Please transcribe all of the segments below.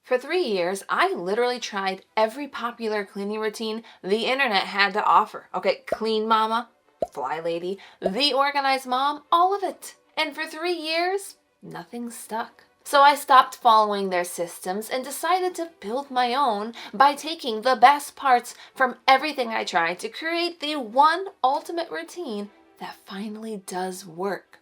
For 3 years, I literally tried every popular cleaning routine the internet had to offer. Okay, Clean Mama, Flylady, The Organized Mom, all of it. And for 3 years, nothing stuck. So I stopped following their systems and decided to build my own by taking the best parts from everything I tried to create the one ultimate routine that finally does work.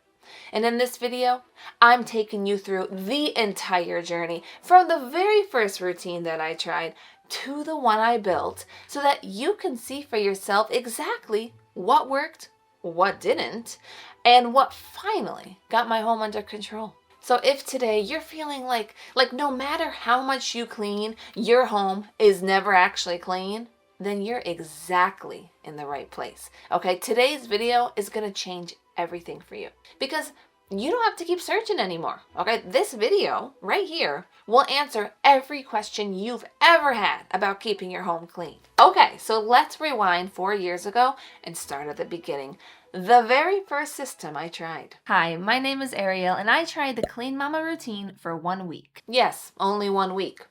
And in this video, I'm taking you through the entire journey from the very first routine that I tried to the one I built so that you can see for yourself exactly what worked, what didn't, and what finally got my home under control. So if today you're feeling like no matter how much you clean, your home is never actually clean, then you're exactly in the right place. Okay, today's video is going to change everything for you because you don't have to keep searching anymore. Okay, this video right here will answer every question you've ever had about keeping your home clean. Okay, so let's rewind 4 years ago and start at the beginning. The very first system I tried. Hi, my name is Ariel and I tried the Clean Mama routine for 1 week. Yes, only 1 week.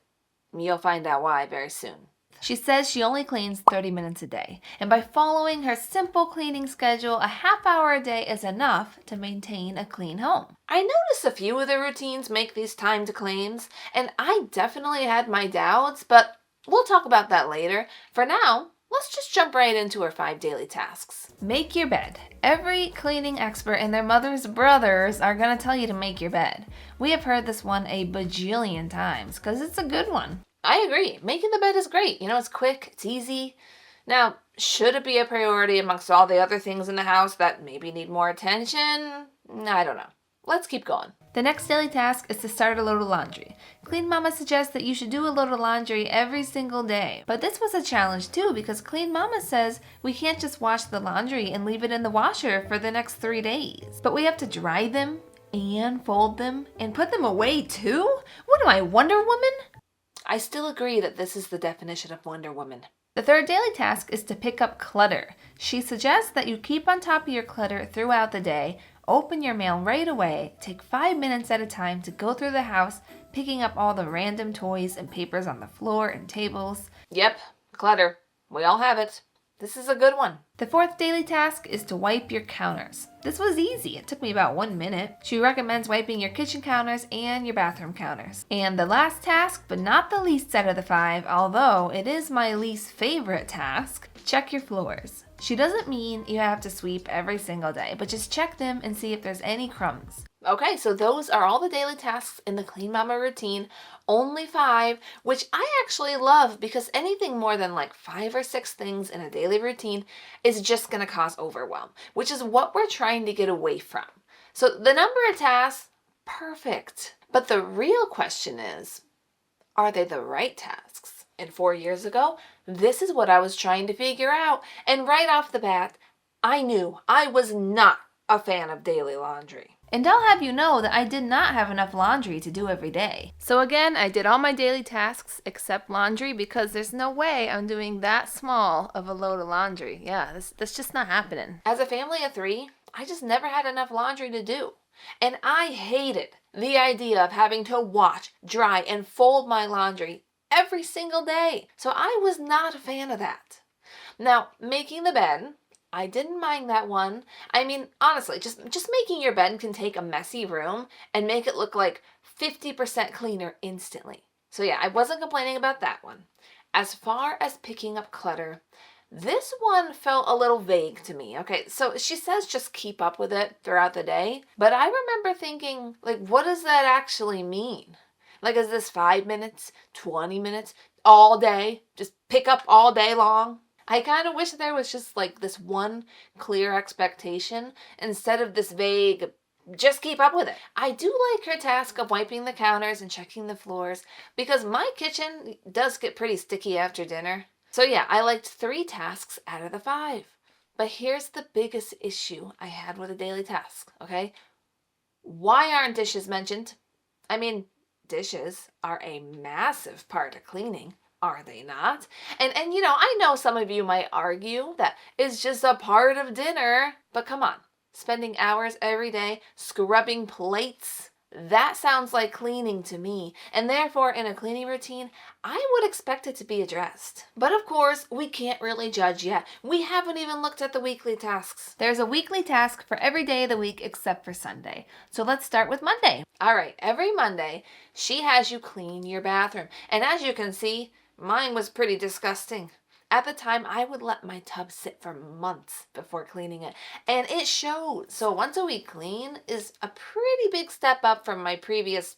You'll find out why very soon. She says she only cleans 30 minutes a day, and by following her simple cleaning schedule, a half hour a day is enough to maintain a clean home. I noticed a few of the routines make these timed claims, and I definitely had my doubts, but we'll talk about that later. For now, let's just jump right into her 5 daily tasks. Make your bed. Every cleaning expert and their mother's brothers are going to tell you to make your bed. We have heard this one a bajillion times because it's a good one. I agree. Making the bed is great. You know, it's quick, it's easy. Now, should it be a priority amongst all the other things in the house that maybe need more attention? I don't know. Let's keep going. The next daily task is to start a load of laundry. Clean Mama suggests that you should do a load of laundry every single day. But this was a challenge too because Clean Mama says we can't just wash the laundry and leave it in the washer for the next 3 days. But we have to dry them and fold them and put them away too? What am I, Wonder Woman? I still agree that this is the definition of Wonder Woman. The third daily task is to pick up clutter. She suggests that you keep on top of your clutter throughout the day, open your mail right away, take 5 minutes at a time to go through the house, picking up all the random toys and papers on the floor and tables. Yep, clutter. We all have it. This is a good one. The fourth daily task is to wipe your counters. This was easy. It took me about 1 minute. She recommends wiping your kitchen counters and your bathroom counters. And the last task, but not the least out of the 5, although it is my least favorite task, check your floors. She doesn't mean you have to sweep every single day, but just check them and see if there's any crumbs. Okay, so those are all the daily tasks in the Clean Mama routine. Only 5, which I actually love because anything more than like 5 or 6 things in a daily routine is just going to cause overwhelm, which is what we're trying to get away from. So the number of tasks, perfect. But the real question is, are they the right tasks? And 4 years ago, this is what I was trying to figure out. And right off the bat, I knew I was not a fan of daily laundry. And I'll have you know that I did not have enough laundry to do every day. So again, I did all my daily tasks except laundry because there's no way I'm doing that small of a load of laundry. Yeah, that's just not happening. As a family of 3, I just never had enough laundry to do. And I hated the idea of having to wash, dry, and fold my laundry every single day. So I was not a fan of that. Now, making the bed, I didn't mind that one. I mean, honestly, just making your bed can take a messy room and make it look like 50% cleaner instantly. So yeah, I wasn't complaining about that one. As far as picking up clutter, this one felt a little vague to me. Okay, so she says just keep up with it throughout the day, but I remember thinking, like, what does that actually mean? Like, is this 5 minutes, 20 minutes, all day? Just pick up all day long? I kind of wish there was just like this one clear expectation instead of this vague, just keep up with it. I do like her task of wiping the counters and checking the floors because my kitchen does get pretty sticky after dinner. So yeah, I liked 3 tasks out of the 5. But here's the biggest issue I had with a daily task, okay? Why aren't dishes mentioned? I mean, dishes are a massive part of cleaning. Are they not? And you know, I know some of you might argue that it's just a part of dinner, but come on. Spending hours every day scrubbing plates, That sounds like cleaning to me, and therefore in a cleaning routine, I would expect it to be addressed. But of course, we can't really judge yet. We haven't even looked at the weekly tasks. There's a weekly task for every day of the week except for Sunday. So let's start with Monday. All right, every Monday, she has you clean your bathroom. And as you can see, mine was pretty disgusting. At the time, I would let my tub sit for months before cleaning it, and it showed. So once a week clean is a pretty big step up from my previous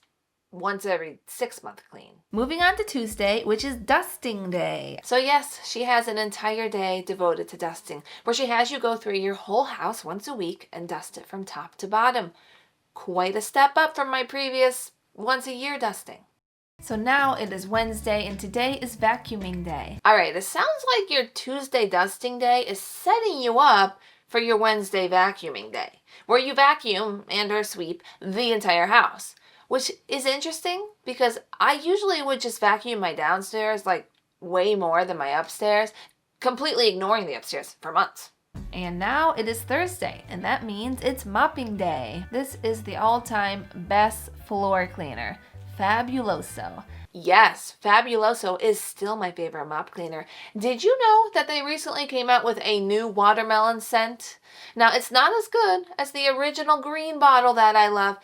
once every 6-month clean. Moving on to Tuesday, which is dusting day. So yes, she has an entire day devoted to dusting, where she has you go through your whole house once a week and dust it from top to bottom. Quite a step up from my previous once a year dusting. So now it is Wednesday, and today is vacuuming day. All right, it sounds like your Tuesday dusting day is setting you up for your Wednesday vacuuming day, where you vacuum and or sweep the entire house, which is interesting because I usually would just vacuum my downstairs like way more than my upstairs, completely ignoring the upstairs for months. And now it is Thursday, and that means it's mopping day. This is the all-time best floor cleaner. Fabuloso. Yes, Fabuloso is still my favorite mop cleaner. Did you know that they recently came out with a new watermelon scent? Now, it's not as good as the original green bottle that I love,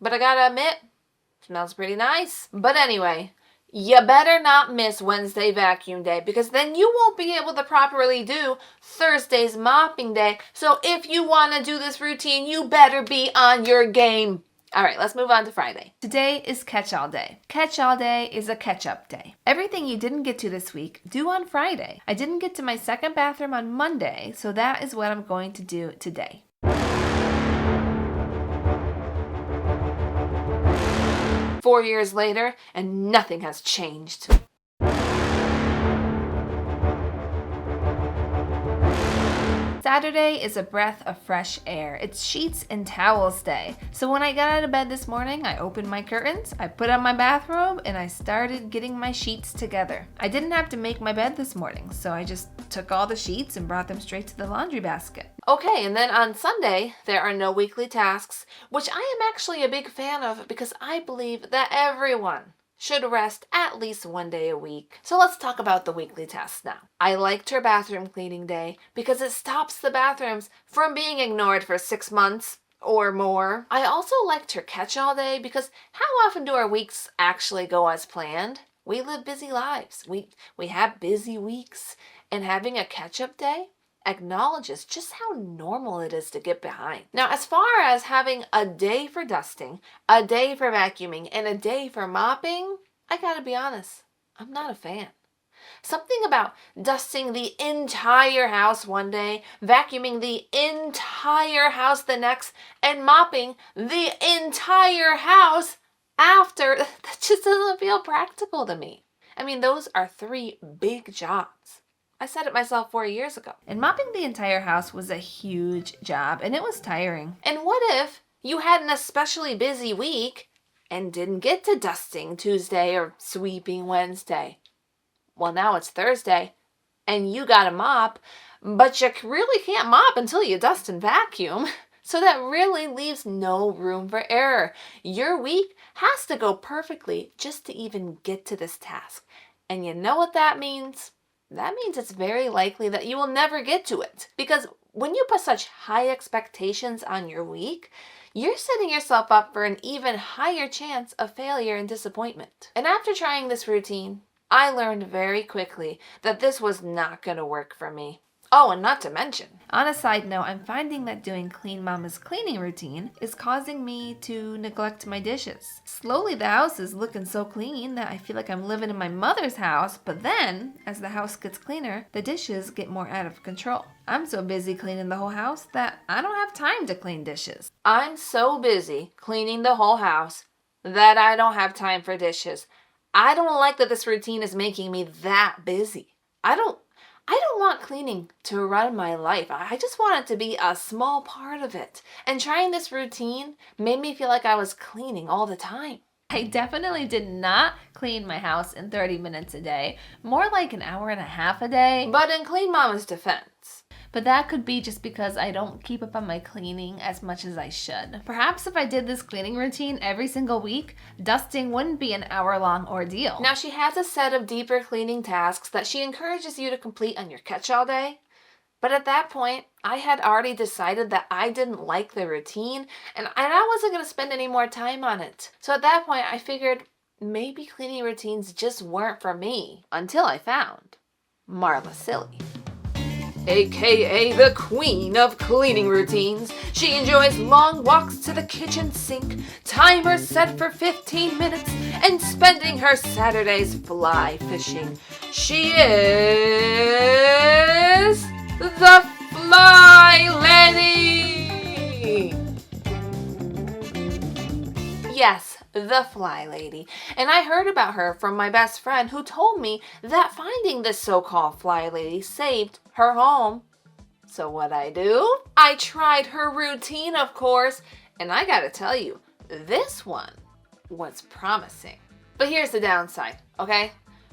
but I gotta admit, it smells pretty nice. But anyway, you better not miss Wednesday vacuum day, because then you won't be able to properly do Thursday's mopping day. So if you want to do this routine, you better be on your game. All right, let's move on to Friday. Today is catch-all day. Catch-all day is a catch-up day. Everything you didn't get to this week, do on Friday. I didn't get to my second bathroom on Monday, so that is what I'm going to do today. 4 years later, and nothing has changed. Saturday is a breath of fresh air. It's sheets and towels day. So when I got out of bed this morning, I opened my curtains, I put on my bathrobe, and I started getting my sheets together. I didn't have to make my bed this morning, so I just took all the sheets and brought them straight to the laundry basket. Okay, and then on Sunday, there are no weekly tasks, which I am actually a big fan of because I believe that everyone should rest at least one day a week. So let's talk about the weekly tasks now. I liked her bathroom cleaning day because it stops the bathrooms from being ignored for 6 months or more. I also liked her catch-all day because how often do our weeks actually go as planned? We live busy lives. We have busy weeks, and having a catch-up day acknowledges just how normal it is to get behind. Now, as far as having a day for dusting, a day for vacuuming, and a day for mopping, I gotta be honest, I'm not a fan. Something about dusting the entire house one day, vacuuming the entire house the next, and mopping the entire house after, that just doesn't feel practical to me. I mean, those are 3 big jobs. I said it myself 4 years ago. And mopping the entire house was a huge job, and it was tiring. And what if you had an especially busy week and didn't get to dusting Tuesday or sweeping Wednesday? Well, now it's Thursday, and you got to mop, but you really can't mop until you dust and vacuum. So that really leaves no room for error. Your week has to go perfectly just to even get to this task. And you know what that means? That means it's very likely that you will never get to it. Because when you put such high expectations on your week, you're setting yourself up for an even higher chance of failure and disappointment. And after trying this routine, I learned very quickly that this was not going to work for me. Oh, and not to mention, on a side note, I'm finding that doing Clean Mama's cleaning routine is causing me to neglect my dishes. Slowly, the house is looking so clean that I feel like I'm living in my mother's house, but then, as the house gets cleaner, the dishes get more out of control. I'm so busy cleaning the whole house that I don't have time to clean dishes. I'm so busy cleaning the whole house that I don't have time for dishes. I don't like that this routine is making me that busy. I don't want cleaning to run my life. I just want it to be a small part of it. And trying this routine made me feel like I was cleaning all the time. I definitely did not clean my house in 30 minutes a day, more like an hour and a half a day. But in Clean Mama's defense, but that could be just because I don't keep up on my cleaning as much as I should. Perhaps if I did this cleaning routine every single week, dusting wouldn't be an hour-long ordeal. Now, she has a set of deeper cleaning tasks that she encourages you to complete on your catch-all day. But at that point, I had already decided that I didn't like the routine and I wasn't going to spend any more time on it. So at that point, I figured maybe cleaning routines just weren't for me until I found Marla Silly, aka the queen of cleaning routines. She enjoys long walks to the kitchen sink, timers set for 15 minutes, and spending her Saturdays fly fishing. She is the Flylady! Yes, the Flylady. And I heard about her from my best friend who told me that finding this so-called Flylady saved her home. So what'd I do? I tried her routine, of course, and I gotta tell you, this one was promising. But here's the downside, okay?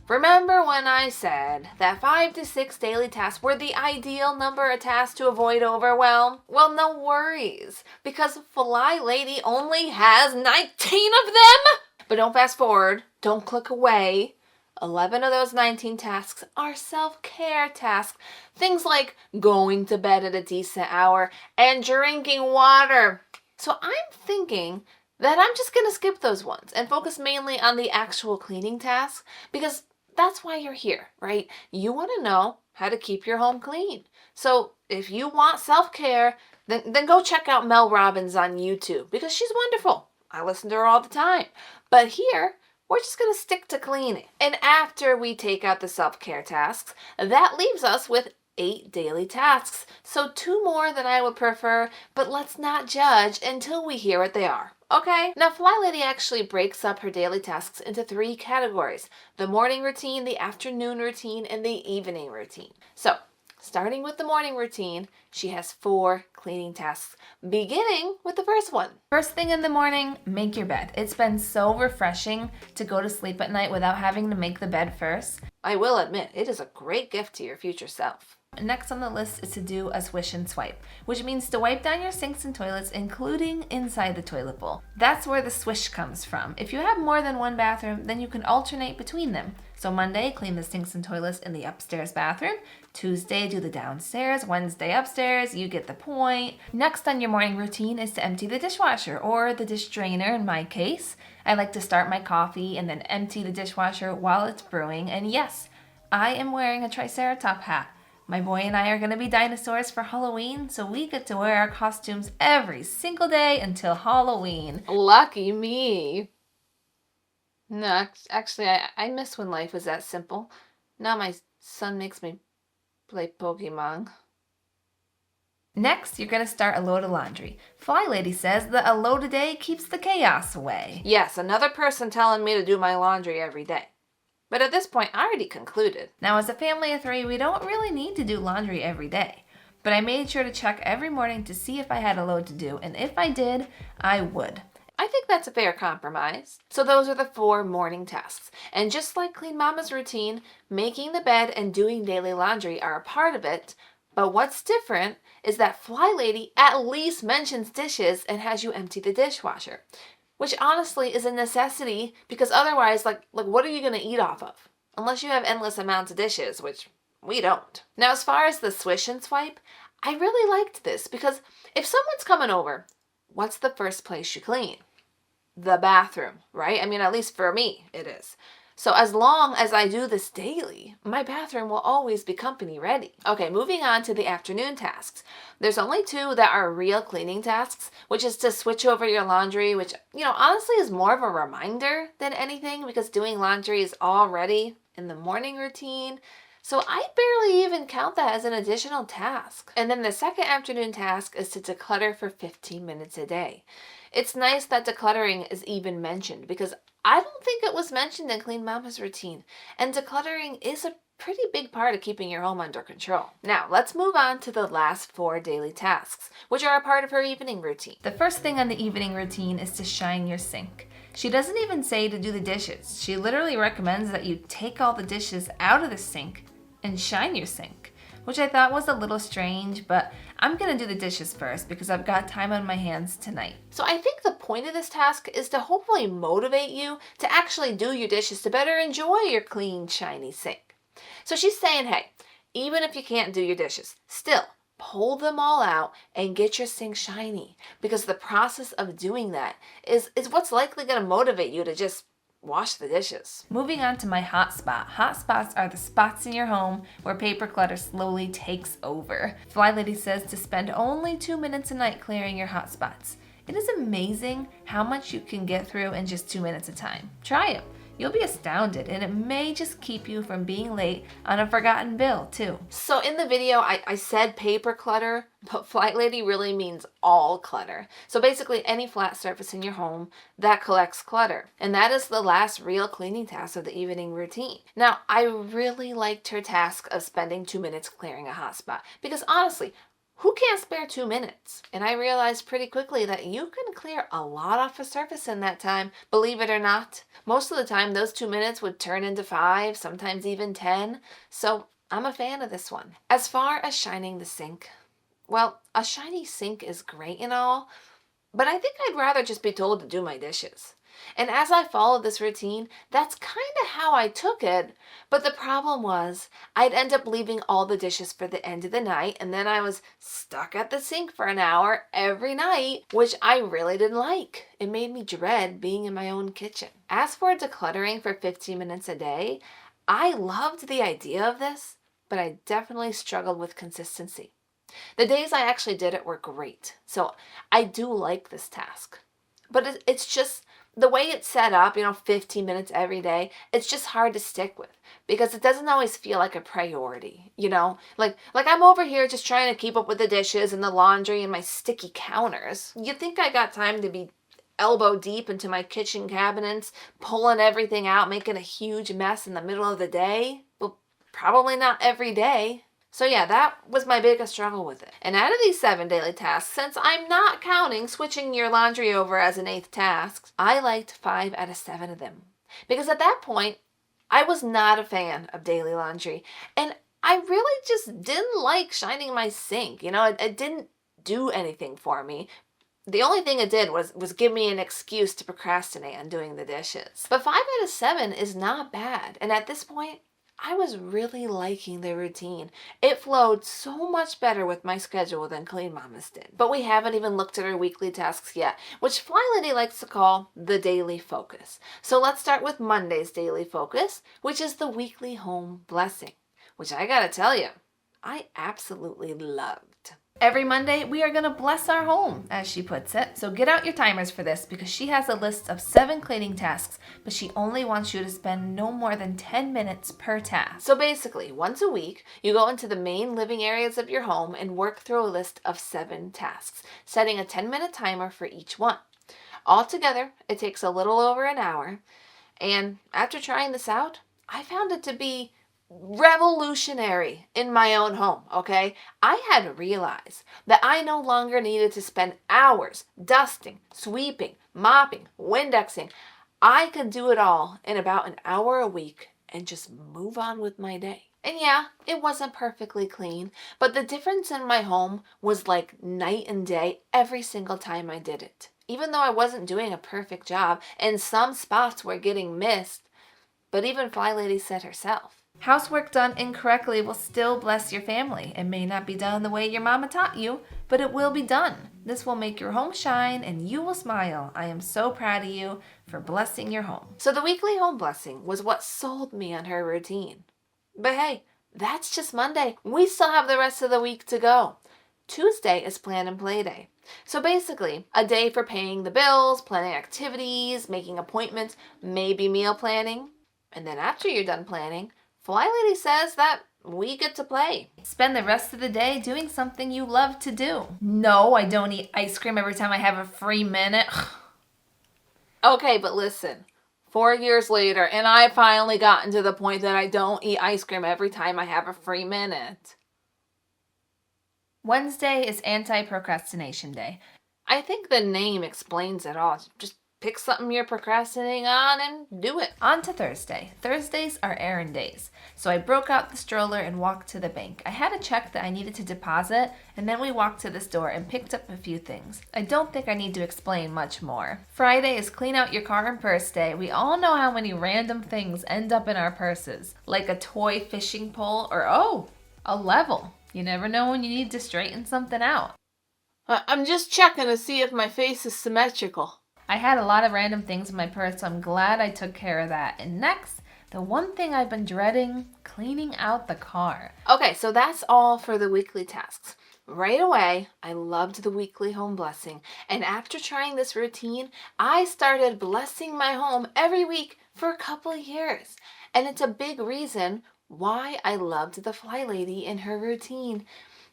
Remember when I said that 5 to 6 daily tasks were the ideal number of tasks to avoid overwhelm? Well, no worries, because Flylady only has 19 of them! But don't fast forward, don't click away. 11 of those 19 tasks are self-care tasks. Things like going to bed at a decent hour and drinking water. So I'm thinking that I'm just gonna skip those ones and focus mainly on the actual cleaning tasks, because that's why you're here, right? You want to know how to keep your home clean. So if you want self-care, then go check out Mel Robbins on YouTube, because she's wonderful. I listen to her all the time. But here, we're just going to stick to cleaning. And after we take out the self-care tasks, that leaves us with 8 daily tasks. So 2 more than I would prefer, but let's not judge until we hear what they are. Okay, now Flylady actually breaks up her daily tasks into 3 categories: the morning routine, the afternoon routine, and the evening routine. So, starting with the morning routine, she has 4 cleaning tasks, beginning with the first one. First thing in the morning, make your bed. It's been so refreshing to go to sleep at night without having to make the bed first. I will admit, it is a great gift to your future self. Next on the list is to do a swish and swipe, which means to wipe down your sinks and toilets, including inside the toilet bowl. That's where the swish comes from. If you have more than one bathroom, then you can alternate between them. So Monday, clean the sinks and toilets in the upstairs bathroom. Tuesday, do the downstairs. Wednesday, upstairs. You get the point. Next on your morning routine is to empty the dishwasher, or the dish drainer in my case. I like to start my coffee and then empty the dishwasher while it's brewing. And yes, I am wearing a Triceratop hat. My boy and I are going to be dinosaurs for Halloween, so we get to wear our costumes every single day until Halloween. Lucky me. No, actually, I miss when life was that simple. Now my son makes me play Pokemon. Next, you're going to start a load of laundry. Flylady says that a load a day keeps the chaos away. Yes, another person telling me to do my laundry every day. But at this point, I already concluded. Now, as a family of 3, we don't really need to do laundry every day. But I made sure to check every morning to see if I had a load to do, and if I did, I would. I think that's a fair compromise. So those are the 4 morning tasks. And just like Clean Mama's routine, making the bed and doing daily laundry are a part of it. But what's different is that Flylady at least mentions dishes and has you empty the dishwasher. Which honestly is a necessity, because otherwise, like what are you going to eat off of? Unless you have endless amounts of dishes, which we don't. Now, as far as the swish and swipe, I really liked this, because if someone's coming over, what's the first place you clean? The bathroom, right? I mean, at least for me, it is. So as long as I do this daily, my bathroom will always be company ready. Okay, moving on to the afternoon tasks. There's only 2 that are real cleaning tasks, which is to switch over your laundry, which, honestly is more of a reminder than anything, because doing laundry is already in the morning routine. So I barely even count that as an additional task. And then the second afternoon task is to declutter for 15 minutes a day. It's nice that decluttering is even mentioned, because I don't think it was mentioned in Clean Mama's routine. And decluttering is a pretty big part of keeping your home under control. Now, let's move on to the last 4 daily tasks, which are a part of her evening routine. The first thing on the evening routine is to shine your sink. She doesn't even say to do the dishes. She literally recommends that you take all the dishes out of the sink and shine your sink. which I thought was a little strange, but I'm gonna do the dishes first because I've got time on my hands tonight. So I think the point of this task is to hopefully motivate you to actually do your dishes to better enjoy your clean, shiny sink. So she's saying, hey, even if you can't do your dishes, still pull them all out and get your sink shiny, because the process of doing that is what's likely going to motivate you to just wash the dishes. Moving on to my hot spot. Hot spots are the spots in your home where paper clutter slowly takes over. Flylady says to spend only 2 minutes a night clearing your hot spots. It is amazing how much you can get through in just 2 minutes a time. Try it. You'll be astounded, and it may just keep you from being late on a forgotten bill, too. So in the video, I said paper clutter, but Flylady really means all clutter. So basically any flat surface in your home that collects clutter. And that is the last real cleaning task of the evening routine. Now, I really liked her task of spending 2 minutes clearing a hot spot, because honestly, who can't spare 2 minutes? And I realized pretty quickly that you can clear a lot off a surface in that time, believe it or not. Most of the time, those 2 minutes would turn into 5, sometimes even 10. So I'm a fan of this one. As far as shining the sink, well, a shiny sink is great and all, but I think I'd rather just be told to do my dishes. And as I followed this routine, that's kind of how I took it. But the problem was, I'd end up leaving all the dishes for the end of the night, and then I was stuck at the sink for an hour every night, which I really didn't like. It made me dread being in my own kitchen. As for decluttering for 15 minutes a day, I loved the idea of this, but I definitely struggled with consistency. The days I actually did it were great, so I do like this task. But it's just the way it's set up, 15 minutes every day, it's just hard to stick with because it doesn't always feel like a priority, Like I'm over here just trying to keep up with the dishes and the laundry and my sticky counters. You think I got time to be elbow deep into my kitchen cabinets, pulling everything out, making a huge mess in the middle of the day? Well, probably not every day. So yeah, that was my biggest struggle with it. And out of these 7 daily tasks, since I'm not counting switching your laundry over as an 8th task, I liked 5 out of 7 of them. Because at that point, I was not a fan of daily laundry. And I really just didn't like shining my sink. It didn't do anything for me. The only thing it did was give me an excuse to procrastinate on doing the dishes. But 5 out of 7 is not bad. And at this point, I was really liking the routine. It flowed so much better with my schedule than Clean Mama's did. But we haven't even looked at our weekly tasks yet, which Flylady likes to call the daily focus. So let's start with Monday's daily focus, which is the weekly home blessing, which I gotta tell you, I absolutely loved. Every Monday, we are going to bless our home, as she puts it. So get out your timers for this because she has a list of 7 cleaning tasks, but she only wants you to spend no more than 10 minutes per task. So basically, once a week, you go into the main living areas of your home and work through a list of 7 tasks, setting a 10-minute timer for each one. Altogether, it takes a little over an hour. And after trying this out, I found it to be revolutionary in my own home, okay? I had to realize that I no longer needed to spend hours dusting, sweeping, mopping, Windexing. I could do it all in about an hour a week and just move on with my day. And yeah, it wasn't perfectly clean, but the difference in my home was like night and day every single time I did it. Even though I wasn't doing a perfect job and some spots were getting missed, but even Flylady said herself, housework done incorrectly will still bless your family. It may not be done the way your mama taught you, but it will be done. This will make your home shine and you will smile. I am so proud of you for blessing your home. So the weekly home blessing was what sold me on her routine. But hey, that's just Monday. We still have the rest of the week to go. Tuesday is plan and play day. So basically, a day for paying the bills, planning activities, making appointments, maybe meal planning. And then after you're done planning, Flylady says that we get to play. Spend the rest of the day doing something you love to do. No, I don't eat ice cream every time I have a free minute. Okay, but listen, 4 years later, and I finally gotten to the point that I don't eat ice cream every time I have a free minute. Wednesday is anti-procrastination day. I think the name explains it all. Just pick something you're procrastinating on and do it. On to Thursday. Thursdays are errand days. So I broke out the stroller and walked to the bank. I had a check that I needed to deposit, and then we walked to the store and picked up a few things. I don't think I need to explain much more. Friday is clean out your car and purse day. We all know how many random things end up in our purses, like a toy fishing pole or, a level. You never know when you need to straighten something out. I'm just checking to see if my face is symmetrical. I had a lot of random things in my purse, so I'm glad I took care of that. And next, the one thing I've been dreading, cleaning out the car. Okay, so that's all for the weekly tasks. Right away, I loved the weekly home blessing. And after trying this routine, I started blessing my home every week for a couple years. And it's a big reason why I loved the Flylady and her routine.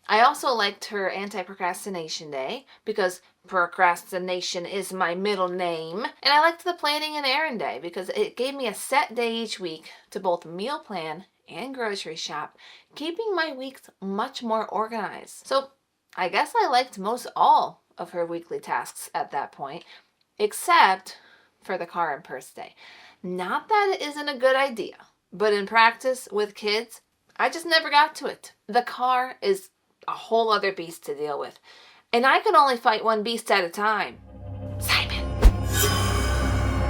I also liked her anti-procrastination day because procrastination is my middle name. And I liked the planning and errand day because it gave me a set day each week to both meal plan and grocery shop, keeping my weeks much more organized. So I guess I liked most all of her weekly tasks at that point, except for the car and purse day. Not that it isn't a good idea, but in practice with kids, I just never got to it. The car is a whole other beast to deal with. And I can only fight one beast at a time. Simon!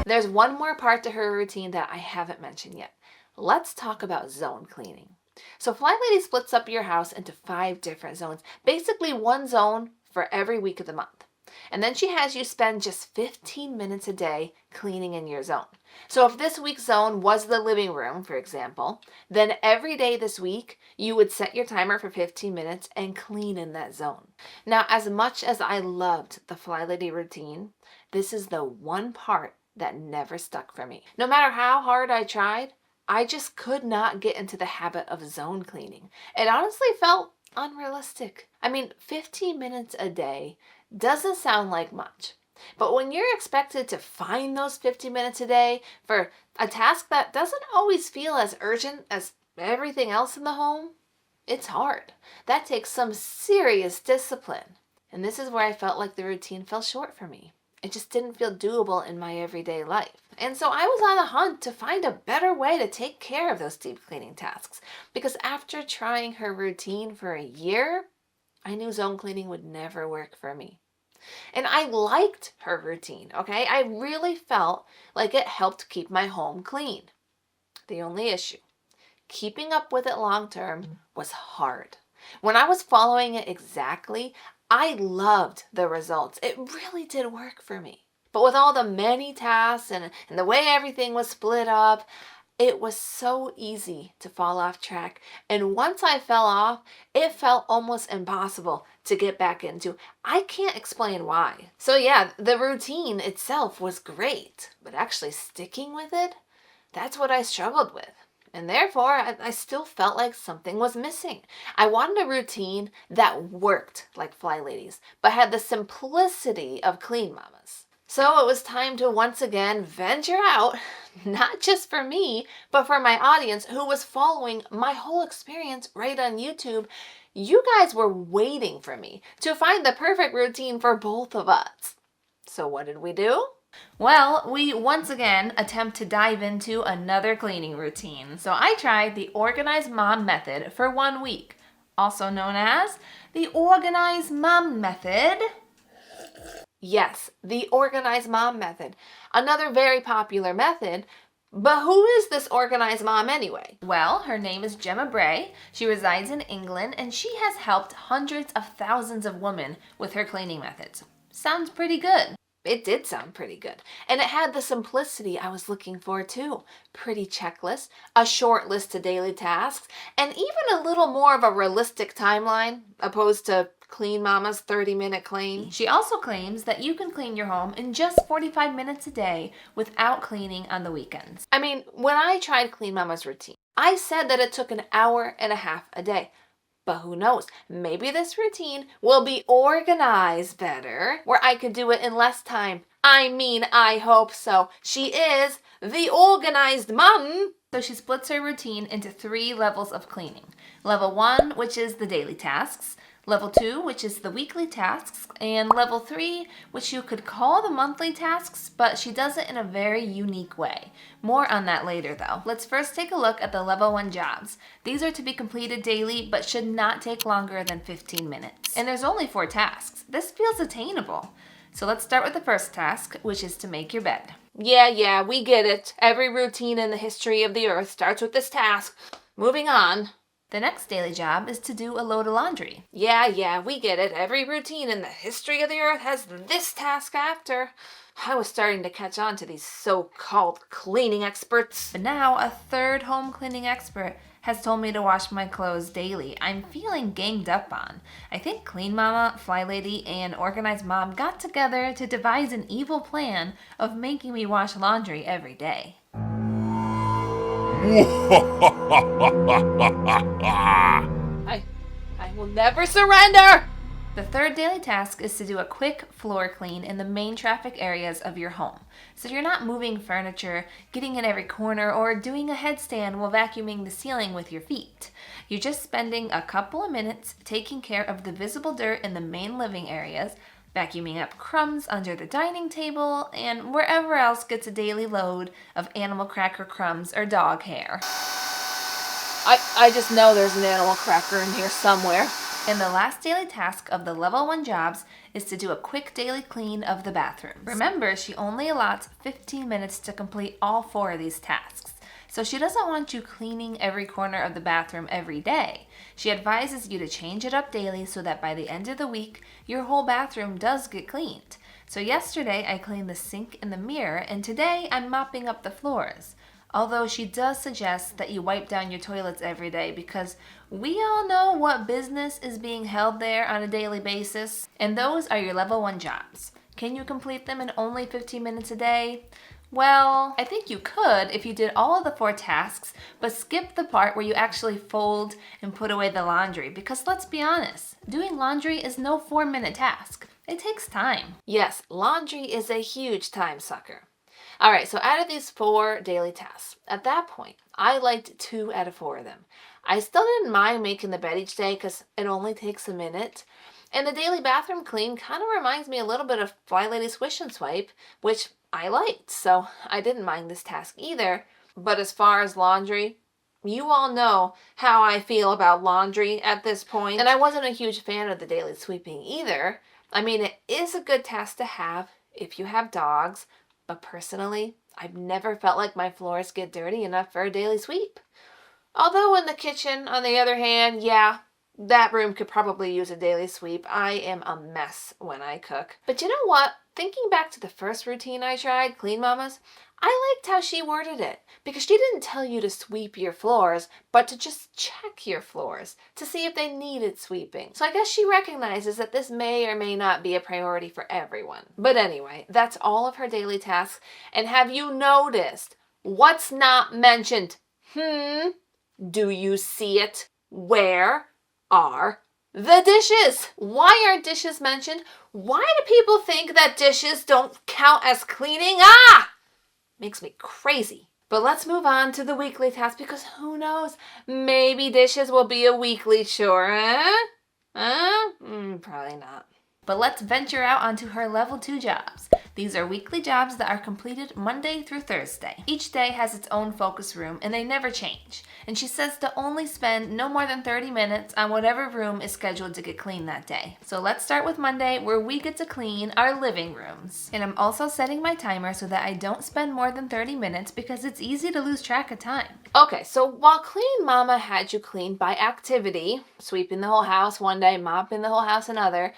There's one more part to her routine that I haven't mentioned yet. Let's talk about zone cleaning. So Flylady splits up your house into 5 different zones, basically one zone for every week of the month. And then she has you spend just 15 minutes a day cleaning in your zone. So if this week's zone was the living room, for example, then every day this week, you would set your timer for 15 minutes and clean in that zone. Now, as much as I loved the Flylady routine, this is the one part that never stuck for me. No matter how hard I tried, I just could not get into the habit of zone cleaning. It honestly felt unrealistic. I mean, 15 minutes a day doesn't sound like much. But when you're expected to find those 50 minutes a day for a task that doesn't always feel as urgent as everything else in the home, it's hard. That takes some serious discipline. And this is where I felt like the routine fell short for me. It just didn't feel doable in my everyday life. And so I was on the hunt to find a better way to take care of those deep cleaning tasks. Because after trying her routine for a year, I knew zone cleaning would never work for me. And I liked her routine, okay? I really felt like it helped keep my home clean. The only issue, keeping up with it long term was hard. When I was following it exactly, I loved the results. It really did work for me. But with all the many tasks and the way everything was split up, it was so easy to fall off track. And once I fell off, it felt almost impossible to get back into. I can't explain why. So yeah, the routine itself was great, but actually sticking with it, that's what I struggled with. And therefore, I still felt like something was missing. I wanted a routine that worked like Flylady's, but had the simplicity of Clean Mama's. So it was time to once again venture out, not just for me, but for my audience who was following my whole experience right on YouTube. You guys were waiting for me to find the perfect routine for both of us. So what did we do? Well, we once again attempt to dive into another cleaning routine. So I tried the Organized Mom method for 1 week, also known as the Organized Mom method. Yes, the Organized Mom method, another very popular method. But who is this Organized Mom anyway? Well, her name is Gemma Bray. She resides in England and she has helped hundreds of thousands of women with her cleaning methods. Sounds pretty good. It did sound pretty good. And it had the simplicity I was looking for too. Pretty checklist, a short list of daily tasks, and even a little more of a realistic timeline opposed to Clean Mama's 30-minute claim. She also claims that you can clean your home in just 45 minutes a day without cleaning on the weekends. I mean, when I tried Clean Mama's routine, I said that it took an hour and a half a day. But who knows, maybe this routine will be organized better, where I could do it in less time. I mean, I hope so. She is the Organized Mom. So she splits her routine into 3 levels of cleaning. Level 1, which is the daily tasks. Level 2, which is the weekly tasks, and Level 3, which you could call the monthly tasks, but she does it in a very unique way. More on that later though. Let's first take a look at the Level 1 jobs. These are to be completed daily, but should not take longer than 15 minutes. And there's only 4 tasks. This feels attainable. So let's start with the first task, which is to make your bed. Yeah, we get it. Every routine in the history of the earth starts with this task. Moving on. The next daily job is to do a load of laundry. Yeah, we get it. Every routine in the history of the earth has this task after. I was starting to catch on to these so-called cleaning experts. But now a third home cleaning expert has told me to wash my clothes daily. I'm feeling ganged up on. I think Clean Mama, Flylady, and Organized Mom got together to devise an evil plan of making me wash laundry every day. I will never surrender! The third daily task is to do a quick floor clean in the main traffic areas of your home. So you're not moving furniture, getting in every corner, or doing a headstand while vacuuming the ceiling with your feet. You're just spending a couple of minutes taking care of the visible dirt in the main living areas, vacuuming up crumbs under the dining table, and wherever else gets a daily load of animal cracker crumbs or dog hair. I just know there's an animal cracker in here somewhere. And the last daily task of the Level 1 jobs is to do a quick daily clean of the bathrooms. Remember, she only allots 15 minutes to complete all 4 of these tasks. So she doesn't want you cleaning every corner of the bathroom every day. She advises you to change it up daily so that by the end of the week, your whole bathroom does get cleaned. So yesterday I cleaned the sink and the mirror, and today I'm mopping up the floors. Although she does suggest that you wipe down your toilets every day because we all know what business is being held there on a daily basis. And those are your Level 1 jobs. Can you complete them in only 15 minutes a day? Well, I think you could if you did all of the 4 tasks, but skip the part where you actually fold and put away the laundry, because let's be honest, doing laundry is no 4-minute task. It takes time. Yes, laundry is a huge time sucker. All right, so out of these 4 daily tasks, at that point, I liked 2 out of 4 of them. I still didn't mind making the bed each day because it only takes a minute. And the daily bathroom clean kind of reminds me a little bit of Flylady Swish and Swipe, which I liked, so I didn't mind this task either. But as far as laundry, you all know how I feel about laundry at this point. And I wasn't a huge fan of the daily sweeping either. I mean, it is a good task to have if you have dogs, but personally, I've never felt like my floors get dirty enough for a daily sweep. Although in the kitchen, on the other hand, yeah, that room could probably use a daily sweep. I am a mess when I cook. But you know what? Thinking back to the first routine I tried, Clean Mama's, I liked how she worded it, because she didn't tell you to sweep your floors, but to just check your floors to see if they needed sweeping. So I guess she recognizes that this may or may not be a priority for everyone. But anyway, that's all of her daily tasks. And have you noticed what's not mentioned? Do you see it? Where are the dishes? Why aren't dishes mentioned? Why do people think that dishes don't count as cleaning? Makes me crazy. But let's move on to the weekly task, because who knows? Maybe dishes will be a weekly chore, Probably not. But let's venture out onto her Level 2 jobs. These are weekly jobs that are completed Monday through Thursday. Each day has its own focus room and they never change. And she says to only spend no more than 30 minutes on whatever room is scheduled to get cleaned that day. So let's start with Monday, where we get to clean our living rooms. And I'm also setting my timer so that I don't spend more than 30 minutes because it's easy to lose track of time. Okay, so while Clean Mama had you clean by activity, sweeping the whole house one day, mopping the whole house another,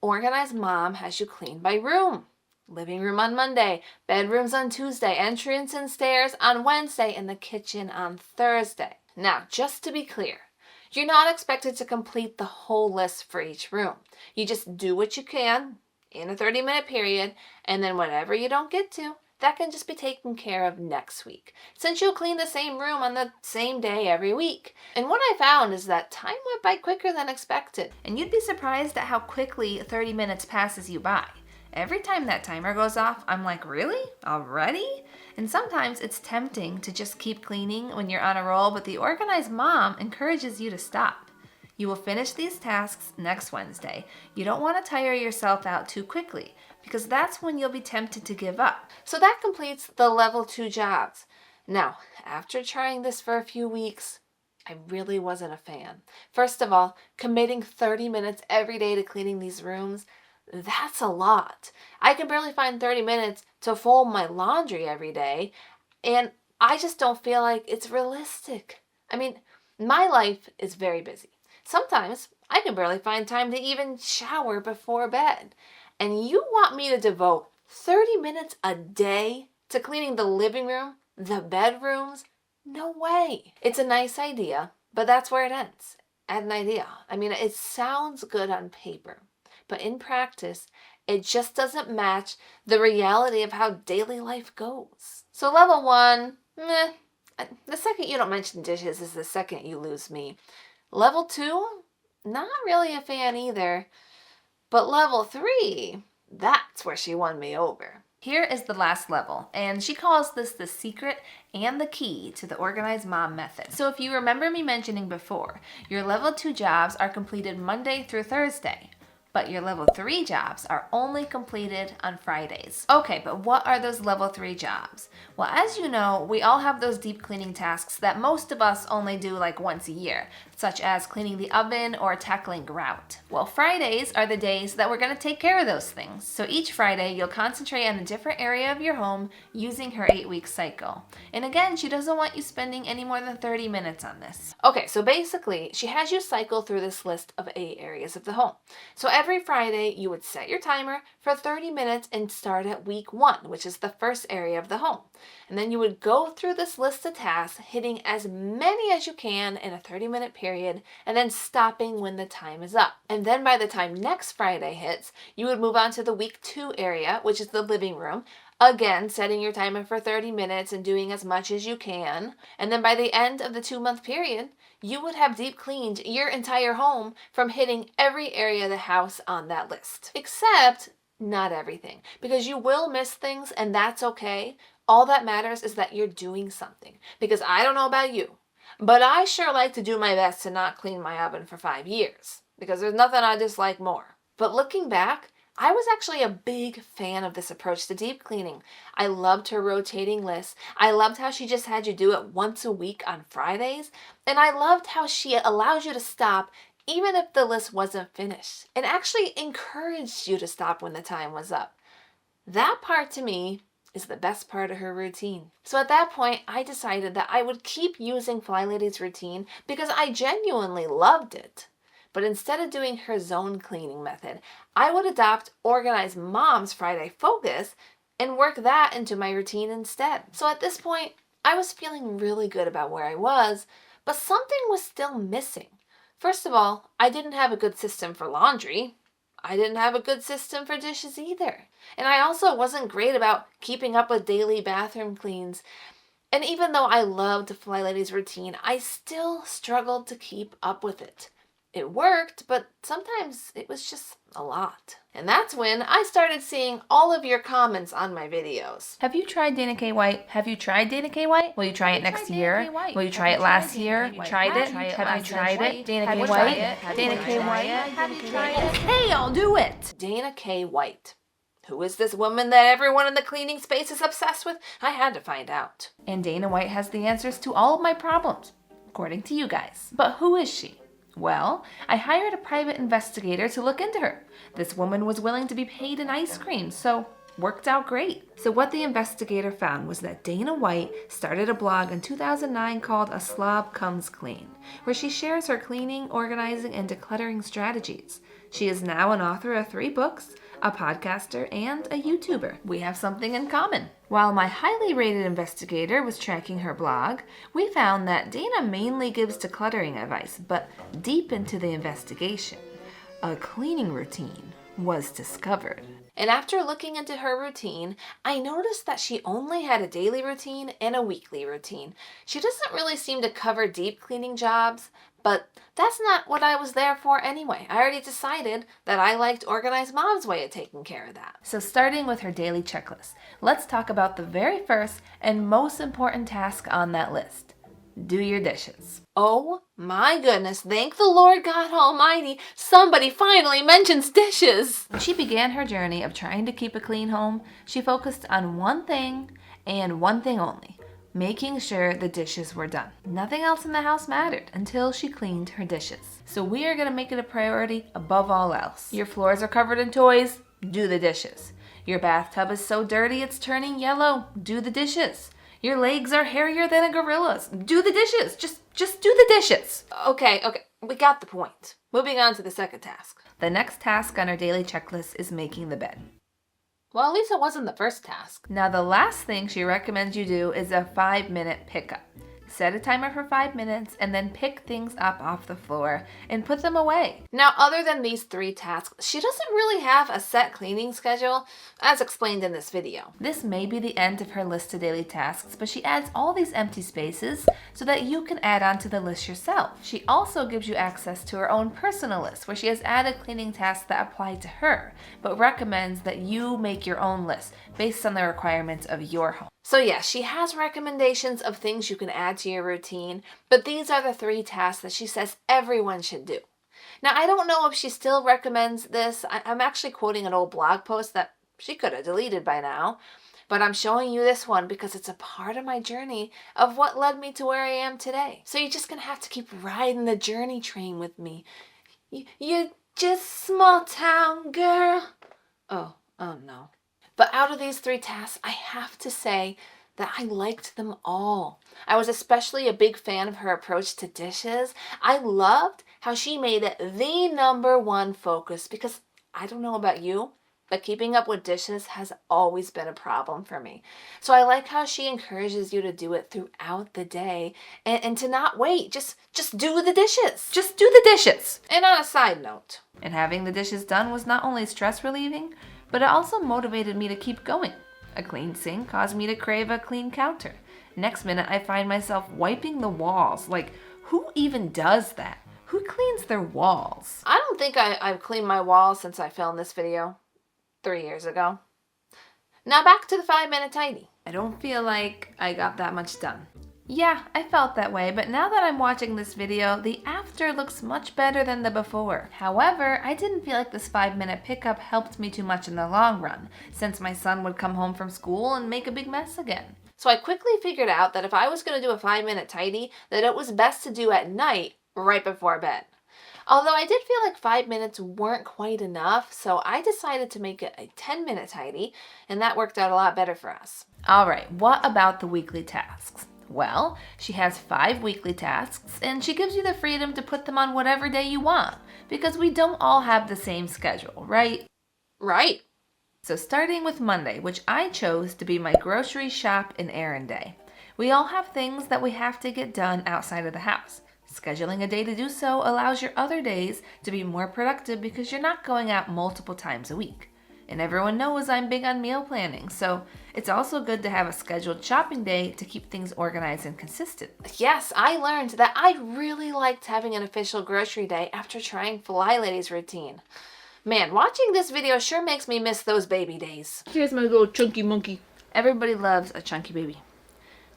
Organized Mom has you clean by room. Living room on Monday, bedrooms on Tuesday, entrance and stairs on Wednesday, and the kitchen on Thursday. Now, just to be clear, you're not expected to complete the whole list for each room. You just do what you can in a 30-minute period, and then whatever you don't get to, that can just be taken care of next week, since you'll clean the same room on the same day every week. And what I found is that time went by quicker than expected. And you'd be surprised at how quickly 30 minutes passes you by. Every time that timer goes off, I'm like, really? Already? And sometimes it's tempting to just keep cleaning when you're on a roll, but the Organized Mom encourages you to stop. You will finish these tasks next Wednesday. You don't want to tire yourself out too quickly because that's when you'll be tempted to give up. So that completes the level 2 jobs. Now, after trying this for a few weeks, I really wasn't a fan. First of all, committing 30 minutes every day to cleaning these rooms, that's a lot. I can barely find 30 minutes to fold my laundry every day, and I just don't feel like it's realistic. I mean, my life is very busy. Sometimes I can barely find time to even shower before bed. And you want me to devote 30 minutes a day to cleaning the living room, the bedrooms? No way. It's a nice idea, but that's where it ends. At an idea. I mean, it sounds good on paper, but in practice, it just doesn't match the reality of how daily life goes. So level 1, meh. The second you don't mention dishes is the second you lose me. Level 2, not really a fan either. But level 3, that's where she won me over. Here is the last level, and she calls this the secret and the key to the organized mom method. So if you remember me mentioning before, your level 2 jobs are completed Monday through Thursday, but your level 3 jobs are only completed on Fridays. Okay, but what are those level 3 jobs? Well, as you know, we all have those deep cleaning tasks that most of us only do like once a year, such as cleaning the oven or tackling grout. Well, Fridays are the days that we're going to take care of those things. So each Friday, you'll concentrate on a different area of your home using her 8-week cycle. And again, she doesn't want you spending any more than 30 minutes on this. Okay, so basically, she has you cycle through this list of 8 areas of the home. So every Friday, you would set your timer for 30 minutes and start at week 1, which is the first area of the home. And then you would go through this list of tasks, hitting as many as you can in a 30-minute period, and then stopping when the time is up. And then by the time next Friday hits, you would move on to the week 2 area, which is the living room. Again, setting your timer for 30 minutes and doing as much as you can. And then by the end of the 2-month period, you would have deep cleaned your entire home from hitting every area of the house on that list. Except not everything, because you will miss things, and that's okay. All that matters is that you're doing something. Because I don't know about you, but I sure like to do my best to not clean my oven for 5 years, because there's nothing I dislike more. But looking back, I was actually a big fan of this approach to deep cleaning. I loved her rotating list. I loved how she just had you do it once a week on Fridays. And I loved how she allows you to stop even if the list wasn't finished, and actually encouraged you to stop when the time was up. That part to me is the best part of her routine. So at that point, I decided that I would keep using Flylady's routine because I genuinely loved it. But instead of doing her zone cleaning method, I would adopt Organized Mom's Friday Focus and work that into my routine instead. So at this point, I was feeling really good about where I was, but something was still missing. First of all, I didn't have a good system for laundry. I didn't have a good system for dishes either. And I also wasn't great about keeping up with daily bathroom cleans. And even though I loved Flylady's routine, I still struggled to keep up with it. It worked, but sometimes it was just a lot. And that's when I started seeing all of your comments on my videos. Have you tried Dana K. White? Have you tried Dana K. White? Will you try it next year? Will you try it last year? Tried it? Have you tried it? Dana K. White? Dana K. White? Have you tried it? Okay, I'll do it! Dana K. White. Who is this woman that everyone in the cleaning space is obsessed with? I had to find out. And Dana White has the answers to all of my problems, according to you guys. But who is she? Well, I hired a private investigator to look into her. This woman was willing to be paid in ice cream, so worked out great. So what the investigator found was that Dana White started a blog in 2009 called A Slob Comes Clean, where she shares her cleaning, organizing, and decluttering strategies. She is now an author of 3 books, a podcaster, and a YouTuber. We have something in common. While my highly rated investigator was tracking her blog, we found that Dana mainly gives decluttering advice, but deep into the investigation, a cleaning routine was discovered. And after looking into her routine, I noticed that she only had a daily routine and a weekly routine. She doesn't really seem to cover deep cleaning jobs, but that's not what I was there for anyway. I already decided that I liked Organized Mom's way of taking care of that. So starting with her daily checklist, let's talk about the very first and most important task on that list. do your dishes. Oh my goodness, thank the Lord God Almighty, somebody finally mentions dishes. When she began her journey of trying to keep a clean home, she focused on one thing and one thing only: making sure the dishes were done. Nothing else in the house mattered until she cleaned her dishes. So we are going to make it a priority above all else. Your floors are covered in toys, do the dishes. Your bathtub is so dirty it's turning yellow, do the dishes. Your legs are hairier than a gorilla's, do the dishes. Just do the dishes. Okay, we got the point. Moving on to the second task. The next task on our daily checklist is making the bed. Well, at least it wasn't the first task. Now, the last thing she recommends you do is a 5-minute pickup. Set a timer for 5 minutes and then pick things up off the floor and put them away. Now, other than these 3 tasks, she doesn't really have a set cleaning schedule, as explained in this video. This may be the end of her list of daily tasks, but she adds all these empty spaces so that you can add on to the list yourself. She also gives you access to her own personal list, where she has added cleaning tasks that apply to her, but recommends that you make your own list based on the requirements of your home. So yeah, she has recommendations of things you can add to your routine, but these are the 3 tasks that she says everyone should do. Now, I don't know if she still recommends this. I'm actually quoting an old blog post that she could have deleted by now, but I'm showing you this one because it's a part of my journey of what led me to where I am today. So you're just going to have to keep riding the journey train with me. You're just small town girl. Oh no. But out of these 3 tasks, I have to say that I liked them all. I was especially a big fan of her approach to dishes. I loved how she made it the #1 focus because I don't know about you, but keeping up with dishes has always been a problem for me. So I like how she encourages you to do it throughout the day and to not wait. Just do the dishes. Just do the dishes. And on a side note, And having the dishes done was not only stress relieving, but it also motivated me to keep going. A clean sink caused me to crave a clean counter. Next minute, I find myself wiping the walls. Like, who even does that? Who cleans their walls? I don't think I've cleaned my walls since I filmed this video 3 years ago. Now back to the 5-minute tidy. I don't feel like I got that much done. Yeah, I felt that way, but now that I'm watching this video, the after looks much better than the before. However, I didn't feel like this 5-minute pickup helped me too much in the long run, since my son would come home from school and make a big mess again. So I quickly figured out that if I was going to do a 5-minute tidy, that it was best to do at night, right before bed. Although I did feel like 5 minutes weren't quite enough, so I decided to make it a 10-minute tidy, and that worked out a lot better for us. All right, what about the weekly tasks? Well, she has 5 weekly tasks, and she gives you the freedom to put them on whatever day you want, because we don't all have the same schedule, right? Right. So starting with Monday, which I chose to be my grocery shop and errand day. We all have things that we have to get done outside of the house. Scheduling a day to do so allows your other days to be more productive because you're not going out multiple times a week. And everyone knows I'm big on meal planning, so it's also good to have a scheduled shopping day to keep things organized and consistent. Yes, I learned that I really liked having an official grocery day after trying Flylady's routine. Man, watching this video sure makes me miss those baby days. Here's my little chunky monkey. Everybody loves a chunky baby.